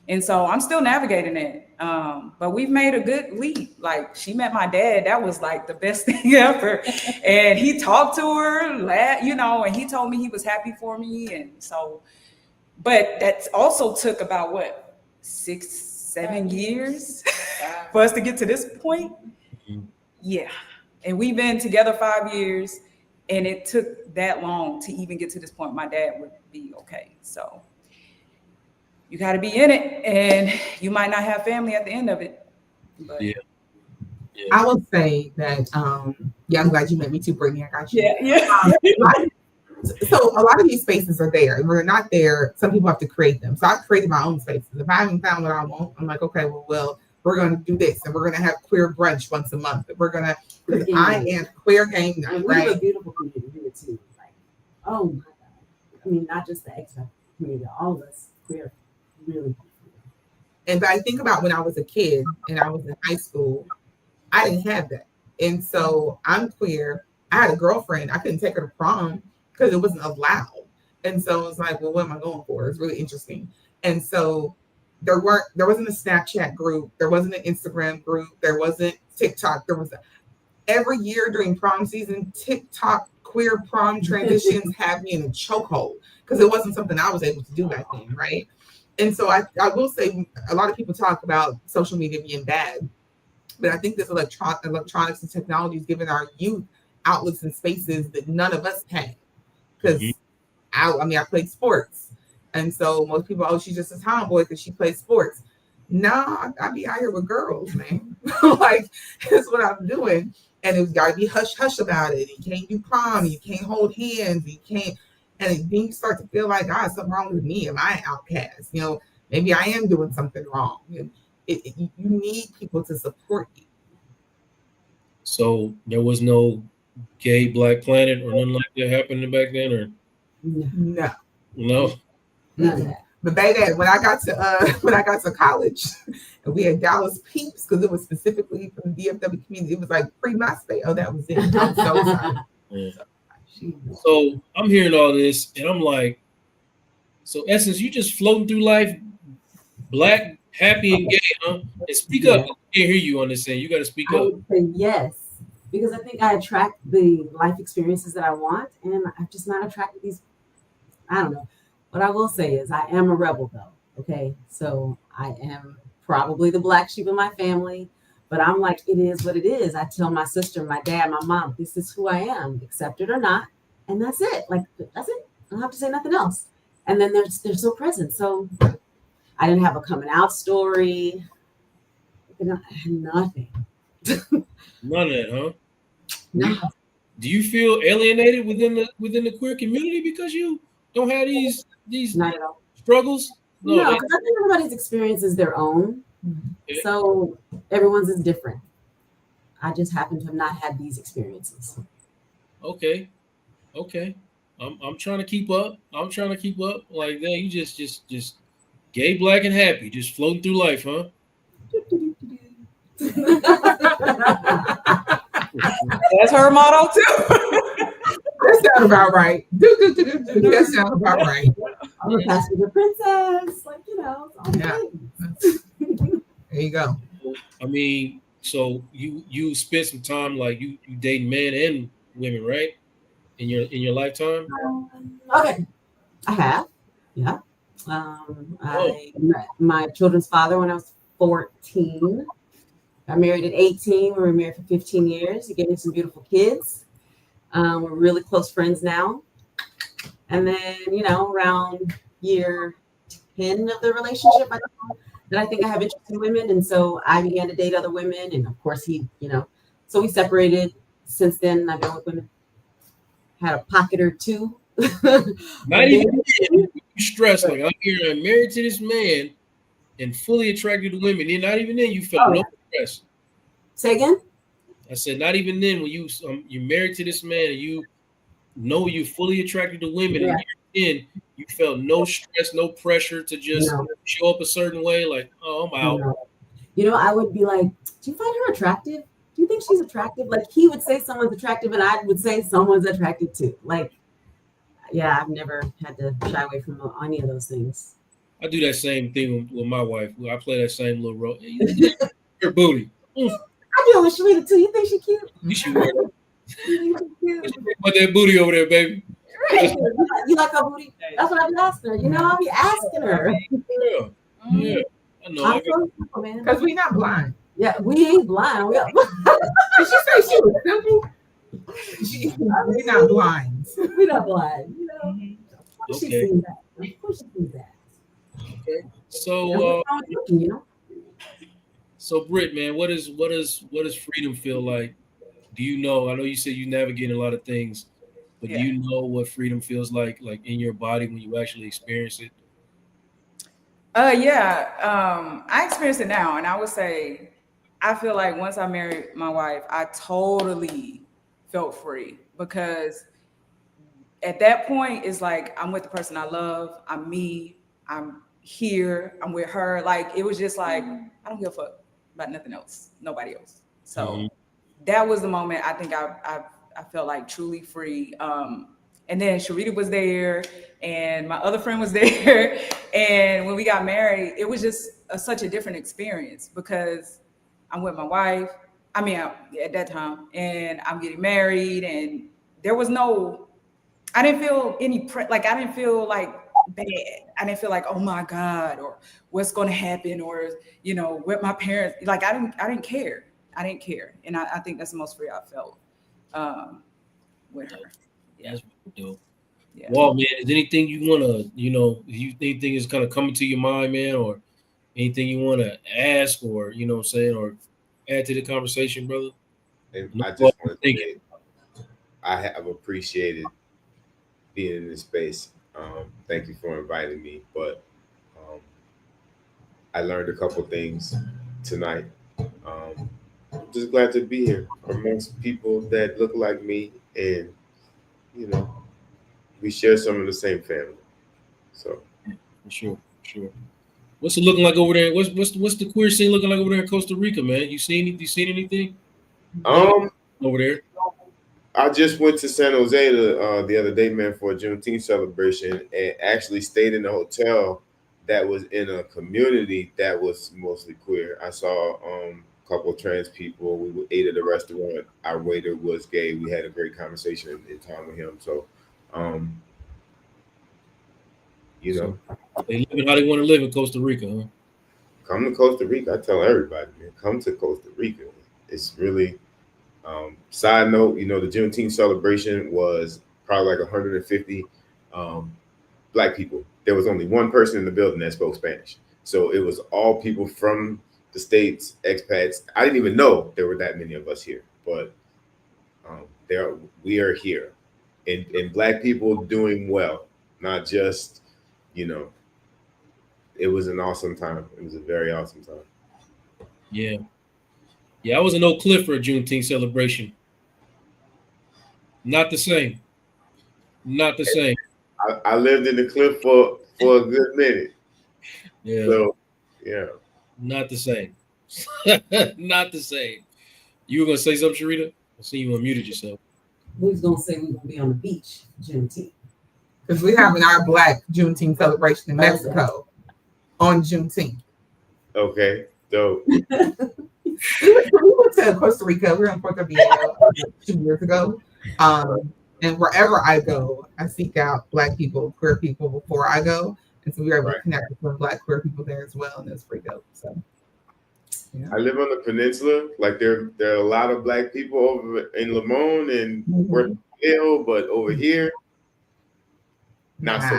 And so I'm still navigating it. But we've made a good leap. Like, she met my dad. That was like the best thing ever. And he talked to her, and he told me he was happy for me. And so, but that also took about 6-7 years for us to get to this point. Yeah. And we've been together 5 years, and it took that long to even get to this point. My dad would be okay. So you got to be in it, and you might not have family at the end of it. But Yeah. I will say that, yeah, I'm glad you met me too, Brittany. I got you. Yeah. So a lot of these spaces are there, and when they're not there, some people have to create them. So I've created my own spaces. If I haven't found what I want, I'm like, okay, well, we're going to do this, and we're going to have queer brunch once a month. We're going to, because I am queer game night, and right? We have a beautiful community here too. Like, oh my God. I mean, not just the expat community, all of us queer, really. And but I think about when I was a kid and I was in high school, I didn't have that. And so I'm queer. I had a girlfriend. I couldn't take her to prom because it wasn't allowed. And so it's like, well, what am I going for? It's really interesting. And so there wasn't a Snapchat group, there wasn't an Instagram group, there wasn't TikTok. There was every year during prom season, TikTok queer prom transitions have me in a chokehold because it wasn't something I was able to do back then, right? And so I will say a lot of people talk about social media being bad, but I think this electronics and technology has given our youth outlets and spaces that none of us had. Because I played sports. And so most people, oh, she's just a tomboy because she plays sports. No, I be out here with girls, man. Like, that's what I'm doing. And it's got to be hush hush about it. You can't do prom. You can't hold hands. You can't. And then you start to feel like, ah, something wrong with me. Am I an outcast? You know, maybe I am doing something wrong. You need people to support you. So there was no gay Black Planet or nothing like that happening back then, or No. None of that. But baby, when I got to college, and we had Dallas Peeps because it was specifically from the DFW community. It was like pre-MySpace. Oh, that was it. I'm so sorry. Yeah. So I'm hearing all this, and I'm like, so Essence, you just floating through life, Black, happy, and gay, huh? And speak up. I can't hear you on this end. You got to speak I up. would say yes, because I think I attract the life experiences that I want, and I'm just not attracted to these. I don't know. What I will say is I am a rebel, though. Okay, so I am probably the black sheep of my family, but I'm like, it is what it is. I tell my sister, my dad, my mom, this is who I am, accept it or not, and that's it. Like, that's it. I don't have to say nothing else. And then they're so present. So I didn't have a coming out story. I had nothing. None of that, huh? No. Do you feel alienated within the queer community because you don't have these Not at all. struggles? No, because I think everybody's experience is their own. Okay. So everyone's is different. I just happen to have not had these experiences. Okay. I'm trying to keep up. Like that. You just gay, Black, and happy, just floating through life, huh? That's her motto too. That sounds about right. That sounds about right. I'm a passenger princess, like it's all good. There you go. I mean, so you spent some time like you dating men and women, right? In your lifetime? Okay, I have. Yeah. I met my children's father when I was 14. I married at 18. We were married for 15 years. He gave me some beautiful kids. We're really close friends now. And then, around year 10 of the relationship, I think I have interest in women. And so I began to date other women. And of course so we separated. Since then, I've been with women. Had a pocket or two. Not even you stressed like I'm married to this man and fully attracted to women. And not even then you felt no stress. Say again? I said not even then when you're married to this man and you know you're fully attracted to women and then you felt no stress, no pressure to just show up a certain way. Like, oh, I'm out. I would be like, do you find her attractive? Do you think she's attractive? Like he would say someone's attractive and I would say someone's attractive too. Like, yeah, I've never had to shy away from any of those things. I do that same thing with my wife. I play that same little role. Her booty. I deal with Sharita too. You think she's cute? You put that booty over there, baby. Right. You like her booty? That's what I've been asking her. I'll be asking her. Yeah. I know. Because we're not blind. Yeah, we ain't blind. Did she say she was simple? We're not blind. We're not blind. Okay. She sees that. Of course she sees that. Okay. So So Britt, man, what does freedom feel like? Do you know? I know you said you navigate a lot of things, but do you know what freedom feels like in your body when you actually experience it? I experience it now, and I would say I feel like once I married my wife, I totally felt free because at that point it's like I'm with the person I love, I'm me, I'm here. I'm with her. Like it was just like I don't give a fuck about nothing else, nobody else. So that was the moment I think I felt like truly free. And then Sharita was there, and my other friend was there. And when we got married, it was just such a different experience because I'm with my wife. I mean, at that time, and I'm getting married, and there was no. I didn't feel any like I didn't feel like bad. I didn't feel like oh my god or what's going to happen or what my parents like. I didn't care. I didn't care, and I think that's the most free I felt with her. Yeah. That's dope. Yeah. Well, man, is anything you want to, anything is kind of coming to your mind, man, or anything you want to ask or, what I'm saying, or add to the conversation, brother? And No, I just want to thank say, I have appreciated being in this space. Thank you for inviting me. But I learned a couple things tonight. I'm just glad to be here amongst people that look like me, and we share some of the same family. So For sure. What's it looking like over there? What's the queer scene looking like over there in Costa Rica, man? You seen anything over there? I just went to San Jose the other day, man, for a Juneteenth celebration, and actually stayed in a hotel that was in a community that was mostly queer. I saw a couple of trans people. We ate at a restaurant. Our waiter was gay. We had a great conversation in time with him. So, They living how they want to live in Costa Rica, huh? Come to Costa Rica. I tell everybody, man, come to Costa Rica. It's really. Side note, the Juneteenth celebration was probably like 150 Black people. There was only one person in the building that spoke Spanish. So it was all people from the States, expats. I didn't even know there were that many of us here, but we are here. And Black people doing well, not just, it was an awesome time. It was a very awesome time. Yeah. Yeah, I was in Oak Cliff for a Juneteenth celebration. Not the same. Not the same. I lived in the Cliff for a good minute. Yeah. So, yeah. Not the same. Not the same. You were gonna say something, Sharita? I see you unmuted yourself. We was gonna say we were gonna be on the beach Juneteenth. Because we're having our Black Juneteenth celebration in Mexico on Juneteenth. Okay. Dope. We went to Costa Rica. We were in Puerto Viejo 2 years ago. And wherever I go, I seek out Black people, queer people before I go. And so we were able to connect with some Black queer people there as well. And it's pretty dope. So, yeah. I live on the peninsula. Like there are a lot of Black people over in Limon and Puerto Viejo, but over here, not so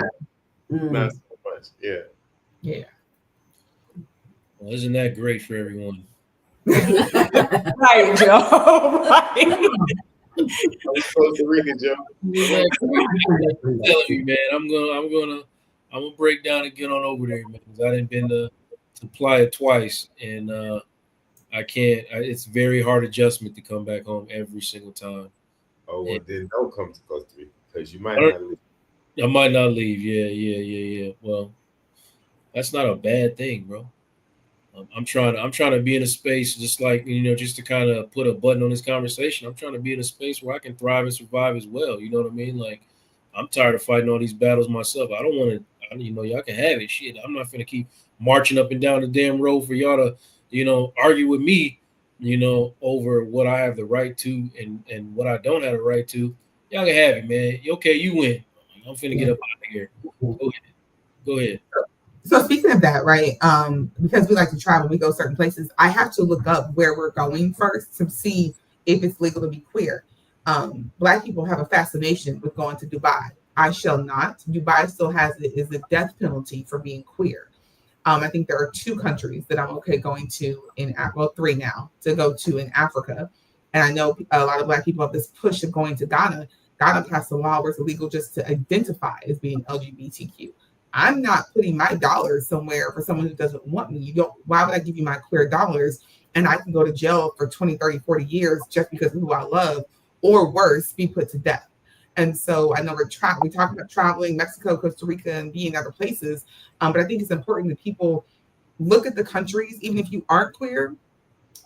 much. Not so much. Yeah. Yeah. Well, isn't that great for everyone? Right, Joe. Right. Costa Rica, Joe. I'm telling you, man. I'm gonna break down and get on over there, man. Because I didn't been to Playa twice, and I can't. It's very hard adjustment to come back home every single time. Oh well, then don't come to Costa Rica because you might not leave. I might not leave. Yeah. Well, that's not a bad thing, bro. I'm trying to be in a space just like, just to kind of put a button on this conversation. I'm trying to be in a space where I can thrive and survive as well. You know what I mean? Like, I'm tired of fighting all these battles myself. I don't want to, y'all can have it. Shit, I'm not going to keep marching up and down the damn road for y'all to, argue with me, over what I have the right to and what I don't have the right to. Y'all can have it, man. Okay, you win. I'm finna get up out of here. Go ahead. So speaking of that, right? Because we like to travel, we go certain places. I have to look up where we're going first to see if it's legal to be queer. Black people have a fascination with going to Dubai. I shall not. Dubai still is a death penalty for being queer. I think there are 2 countries that I'm okay going to well, 3 now to go to in Africa. And I know a lot of Black people have this push of going to Ghana. Ghana passed a law where it's illegal just to identify as being LGBTQ. I'm not putting my dollars somewhere for someone who doesn't want me. Why would I give you my queer dollars and I can go to jail for 20, 30, 40 years just because of who I love, or worse, be put to death? And so I know we talk about traveling, Mexico, Costa Rica, and being other places. But I think it's important that people look at the countries, even if you aren't queer,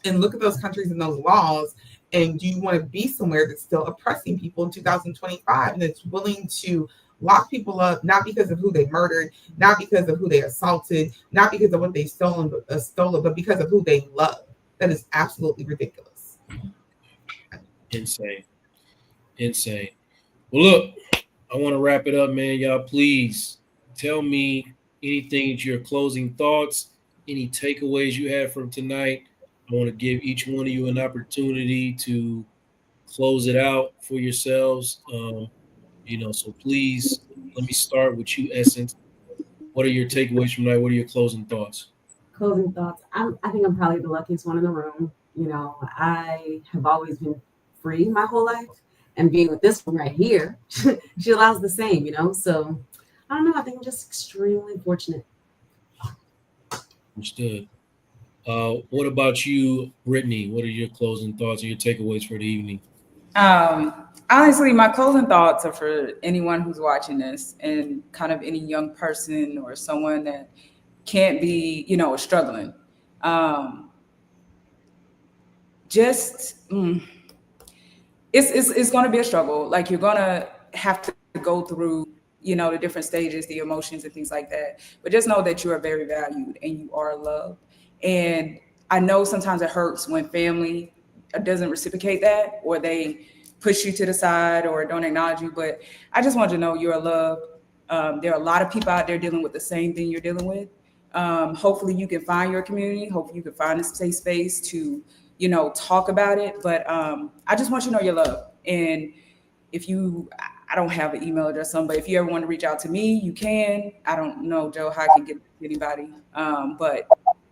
and look at those countries and those laws. And do you want to be somewhere that's still oppressing people in 2025 and that's willing to lock people up, not because of who they murdered, not because of who they assaulted, not because of what they stolen, but because of who they love? That is absolutely ridiculous. Insane. Well, look, I want to wrap it up, man. Y'all, please tell me anything, your closing thoughts, any takeaways you had from tonight. I want to give each one of you an opportunity to close it out for yourselves. So please let me start with you, Essence. What are your takeaways from tonight? What are your closing thoughts? Closing thoughts. I think I'm probably the luckiest one in the room. I have always been free my whole life, and being with this one right here, she allows the same. So I don't know. I think I'm just extremely fortunate. Understood. What about you, Brittany? What are your closing thoughts or your takeaways for the evening? Honestly, my closing thoughts are for anyone who's watching this and kind of any young person or someone that can't be, struggling. It's going to be a struggle. Like, you're going to have to go through, the different stages, the emotions and things like that. But just know that you are very valued and you are loved. And I know sometimes it hurts when family doesn't reciprocate that, or they push you to the side or don't acknowledge you. But I just want you to know you're loved. There are a lot of people out there dealing with the same thing you're dealing with. Hopefully you can find your community. Hopefully you can find a safe space to, talk about it. But I just want you to know you're loved. And I don't have an email address, but if you ever want to reach out to me, you can. I don't know, Joe, how I can get to anybody. But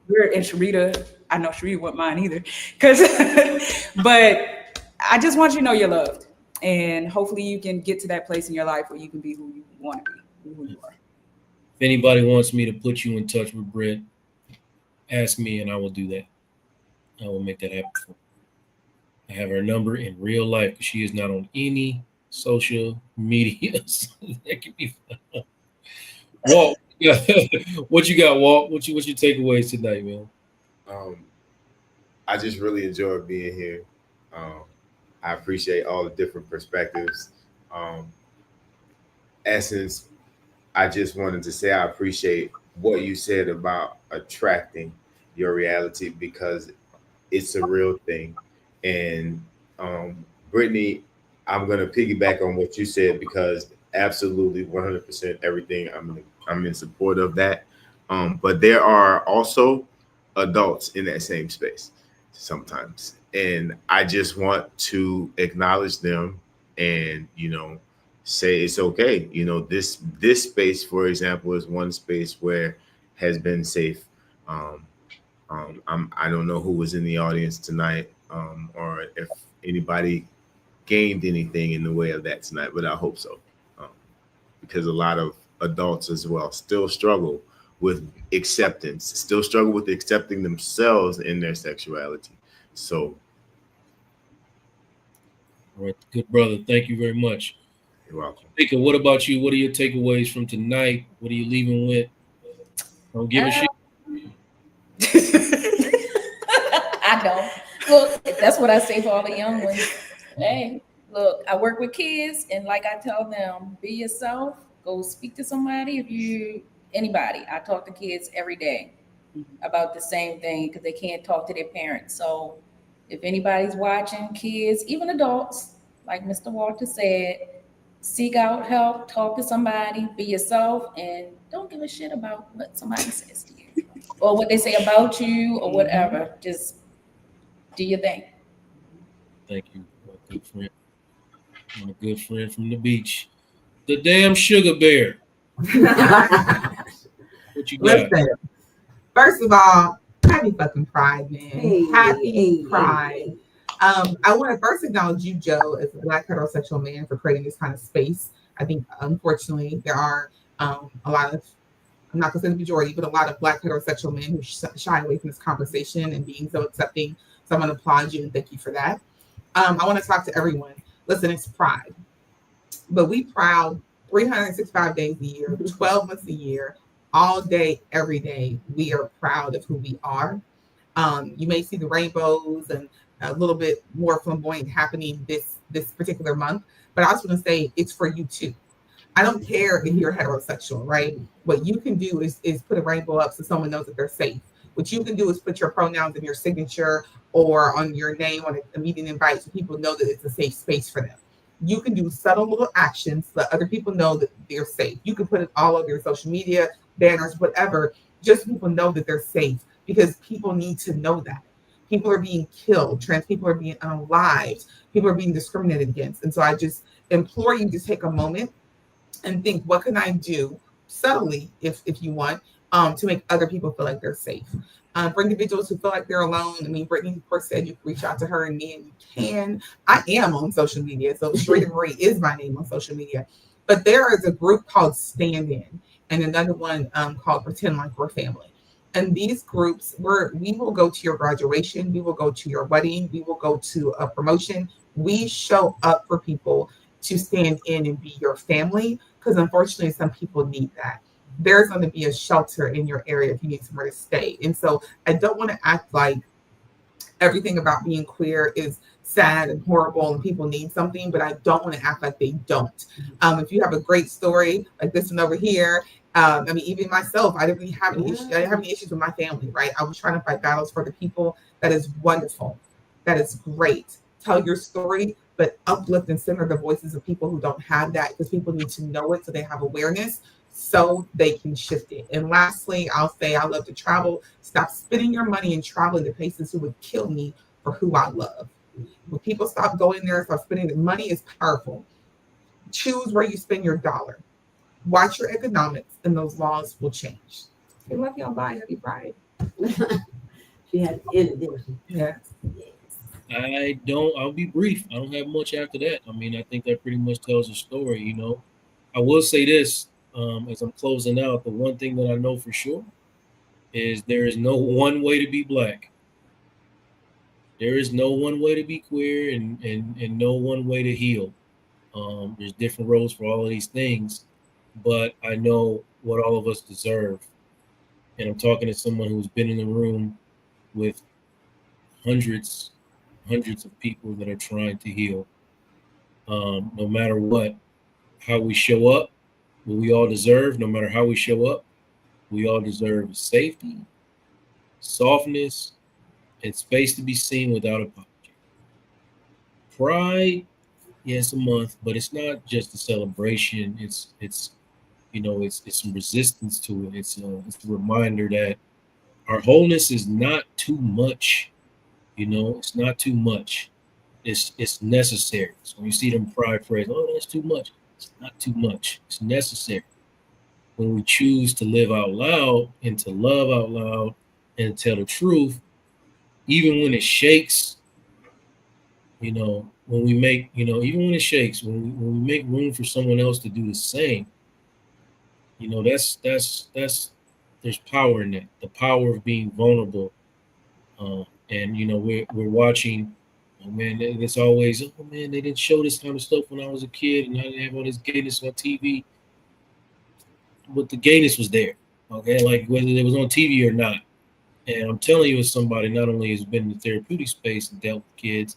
we're in Sharita. I know Sharita wouldn't mind either. But I just want you to know you're loved. And hopefully you can get to that place in your life where you can be who you want to be, who you are. If anybody wants me to put you in touch with Britt, ask me and I will do that. I will make that happen for you. I have her number in real life because she is not on any social media. That can be fun. Walt, what you got, Walt? What's your takeaways tonight, man? I just really enjoyed being here. I appreciate all the different perspectives. Essence, I just wanted to say I appreciate what you said about attracting your reality, because it's a real thing. And Brittany, I'm going to piggyback on what you said, because absolutely 100% everything I'm in support of that. But there are also adults in that same space sometimes. And I just want to acknowledge them and, say it's okay. This space, for example, is one space where has been safe. I don't know who was in the audience tonight, or if anybody gained anything in the way of that tonight, but I hope so, because a lot of adults as well still struggle with acceptance, still struggle with accepting themselves in their sexuality. So, all right, good brother. Thank you very much. you're welcome. Mika, what about you? What are your takeaways from tonight? What are you leaving with? Don't give a shit. I don't. Look, that's what I say for all the young ones. Hey, look, I work with kids, and like I tell them, be yourself. Go speak to somebody. Anybody. I talk to kids every day about the same thing because they can't talk to their parents. So if anybody's watching, kids, even adults, like Mr. Walter said, seek out help, talk to somebody, be yourself, and don't give a shit about what somebody says to you or what they say about you or whatever. Just do your thing. Thank you, my good friend. My good friend from the beach. The damn sugar bear. What you got? Listen, first of all, happy fucking Pride, man. Happy Pride. I want to first acknowledge you, Joe, as a Black heterosexual man, for creating this kind of space. I think, unfortunately, there are a lot of, I'm not going to say the majority, but a lot of Black heterosexual men who shy away from this conversation and being so accepting. So I'm going to applaud you and thank you for that. I want to talk to everyone. Listen, it's Pride. But we proud 365 days a year, 12 months a year, all day, every day. We are proud of who we are. You may see the rainbows and a little bit more flamboyant happening this particular month, but I was going to say it's for you too. I don't care if you're heterosexual, right? What you can do is put a rainbow up so someone knows that they're safe. What you can do is put your pronouns in your signature or on your name on a meeting invite so people know that it's a safe space for them. You can do subtle little actions so that other people know that they're safe. You can put it all over your social media, banners, whatever, just so people know that they're safe because people need to know that. People are being killed, trans people are being unalived, people are being discriminated against. And so I just implore you to take a moment and think, what can I do subtly, if you want, to make other people feel like they're safe. For individuals who feel like they're alone, I mean, Brittany, of course, said you can reach out to her and me, and you can. I am on social media, so Sharita Marie is my name on social media. But there is a group called Stand In, and another one called Pretend Like We're Family. And these groups, we will go to your graduation, we will go to your wedding, we will go to a promotion. We show up for people to stand in and be your family because unfortunately some people need that. There's going to be a shelter in your area if you need somewhere to stay. And so I don't want to act like everything about being queer is sad and horrible and people need something, but I don't want to act like they don't. If you have a great story like this one over here, I mean, even myself, I didn't really have any issues. I didn't have any issues with my family, right? I was trying to fight battles for the people. That is wonderful. That is great. Tell your story, but uplift and center the voices of people who don't have that because people need to know it so they have awareness so they can shift it. And lastly, I'll say I love to travel. Stop spending your money and traveling to places who would kill me for who I love. When people stop going there, stop spending it, money is powerful. Choose where you spend your dollar. Watch your economics, and those laws will change. I love y'all. Bye. Happy Pride. She had ended, didn't she? Yeah. I'll be brief. I don't have much after that. I mean, I think that pretty much tells the story, you know. I will say this, as I'm closing out, the one thing that I know for sure is there is no one way to be black. There is no one way to be queer and no one way to heal. There's different roads for all of these things, but I know what all of us deserve. And I'm talking to someone who's been in the room with hundreds of people that are trying to heal. No matter what, how we show up, what we all deserve, no matter how we show up, we all deserve safety, softness, and space to be seen without apology. Pride, yes, a month, but it's not just a celebration. It's you know, it's some resistance to it. It's a reminder that our wholeness is not too much. You know, it's not too much. It's necessary. So when you see them pride phrase, oh, that's too much. It's not too much. It's necessary. When we choose to live out loud and to love out loud and tell the truth, even when it shakes, you know, when we make, you know, even when it shakes, when we make room for someone else to do the same, you know, that's there's power in that. The power of being vulnerable. And you know, we're watching. Oh man, it's always, oh man, they didn't show this kind of stuff when I was a kid, and I didn't have all this gayness on TV. But the gayness was there, okay, like whether it was on TV or not. And I'm telling you, as somebody not only has been in the therapeutic space and dealt with kids,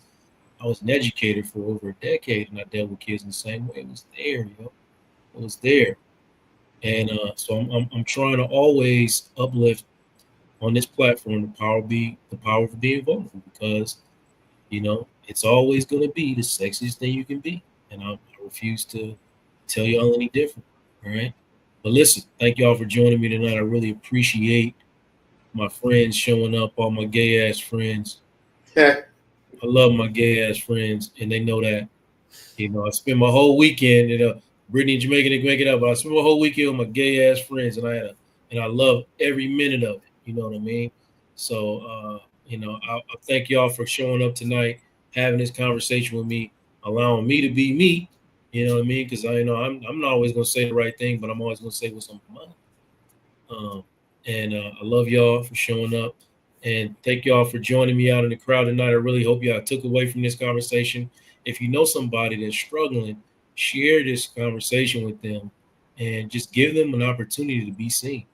I was an educator for over a decade, and I dealt with kids in the same way. It was there, you know, it was there. And so I'm trying to always uplift on this platform the power of being vulnerable because, you know, it's always going to be the sexiest thing you can be. And I refuse to tell y'all any different. All right. But listen, thank y'all for joining me tonight. I really appreciate my friends showing up, all my gay ass friends. I love my gay ass friends, and they know that. You know, I spend my whole weekend, you know, Brittany and Jamaica, they can make it up, but I spend my whole weekend with my gay ass friends, and I love every minute of it. You know what I mean? So, you know, I thank y'all for showing up tonight, having this conversation with me, allowing me to be me. You know what I mean? Because I know I'm not always gonna say the right thing, but I'm always gonna say what's on my mind. And I love y'all for showing up, and thank y'all for joining me out in the crowd tonight. I really hope y'all took away from this conversation. If you know somebody that's struggling, share this conversation with them and just give them an opportunity to be seen.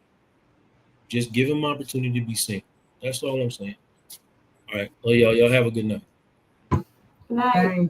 Just give them an opportunity to be seen. That's all I'm saying. All right. Well, y'all have a good night. Good night. Right.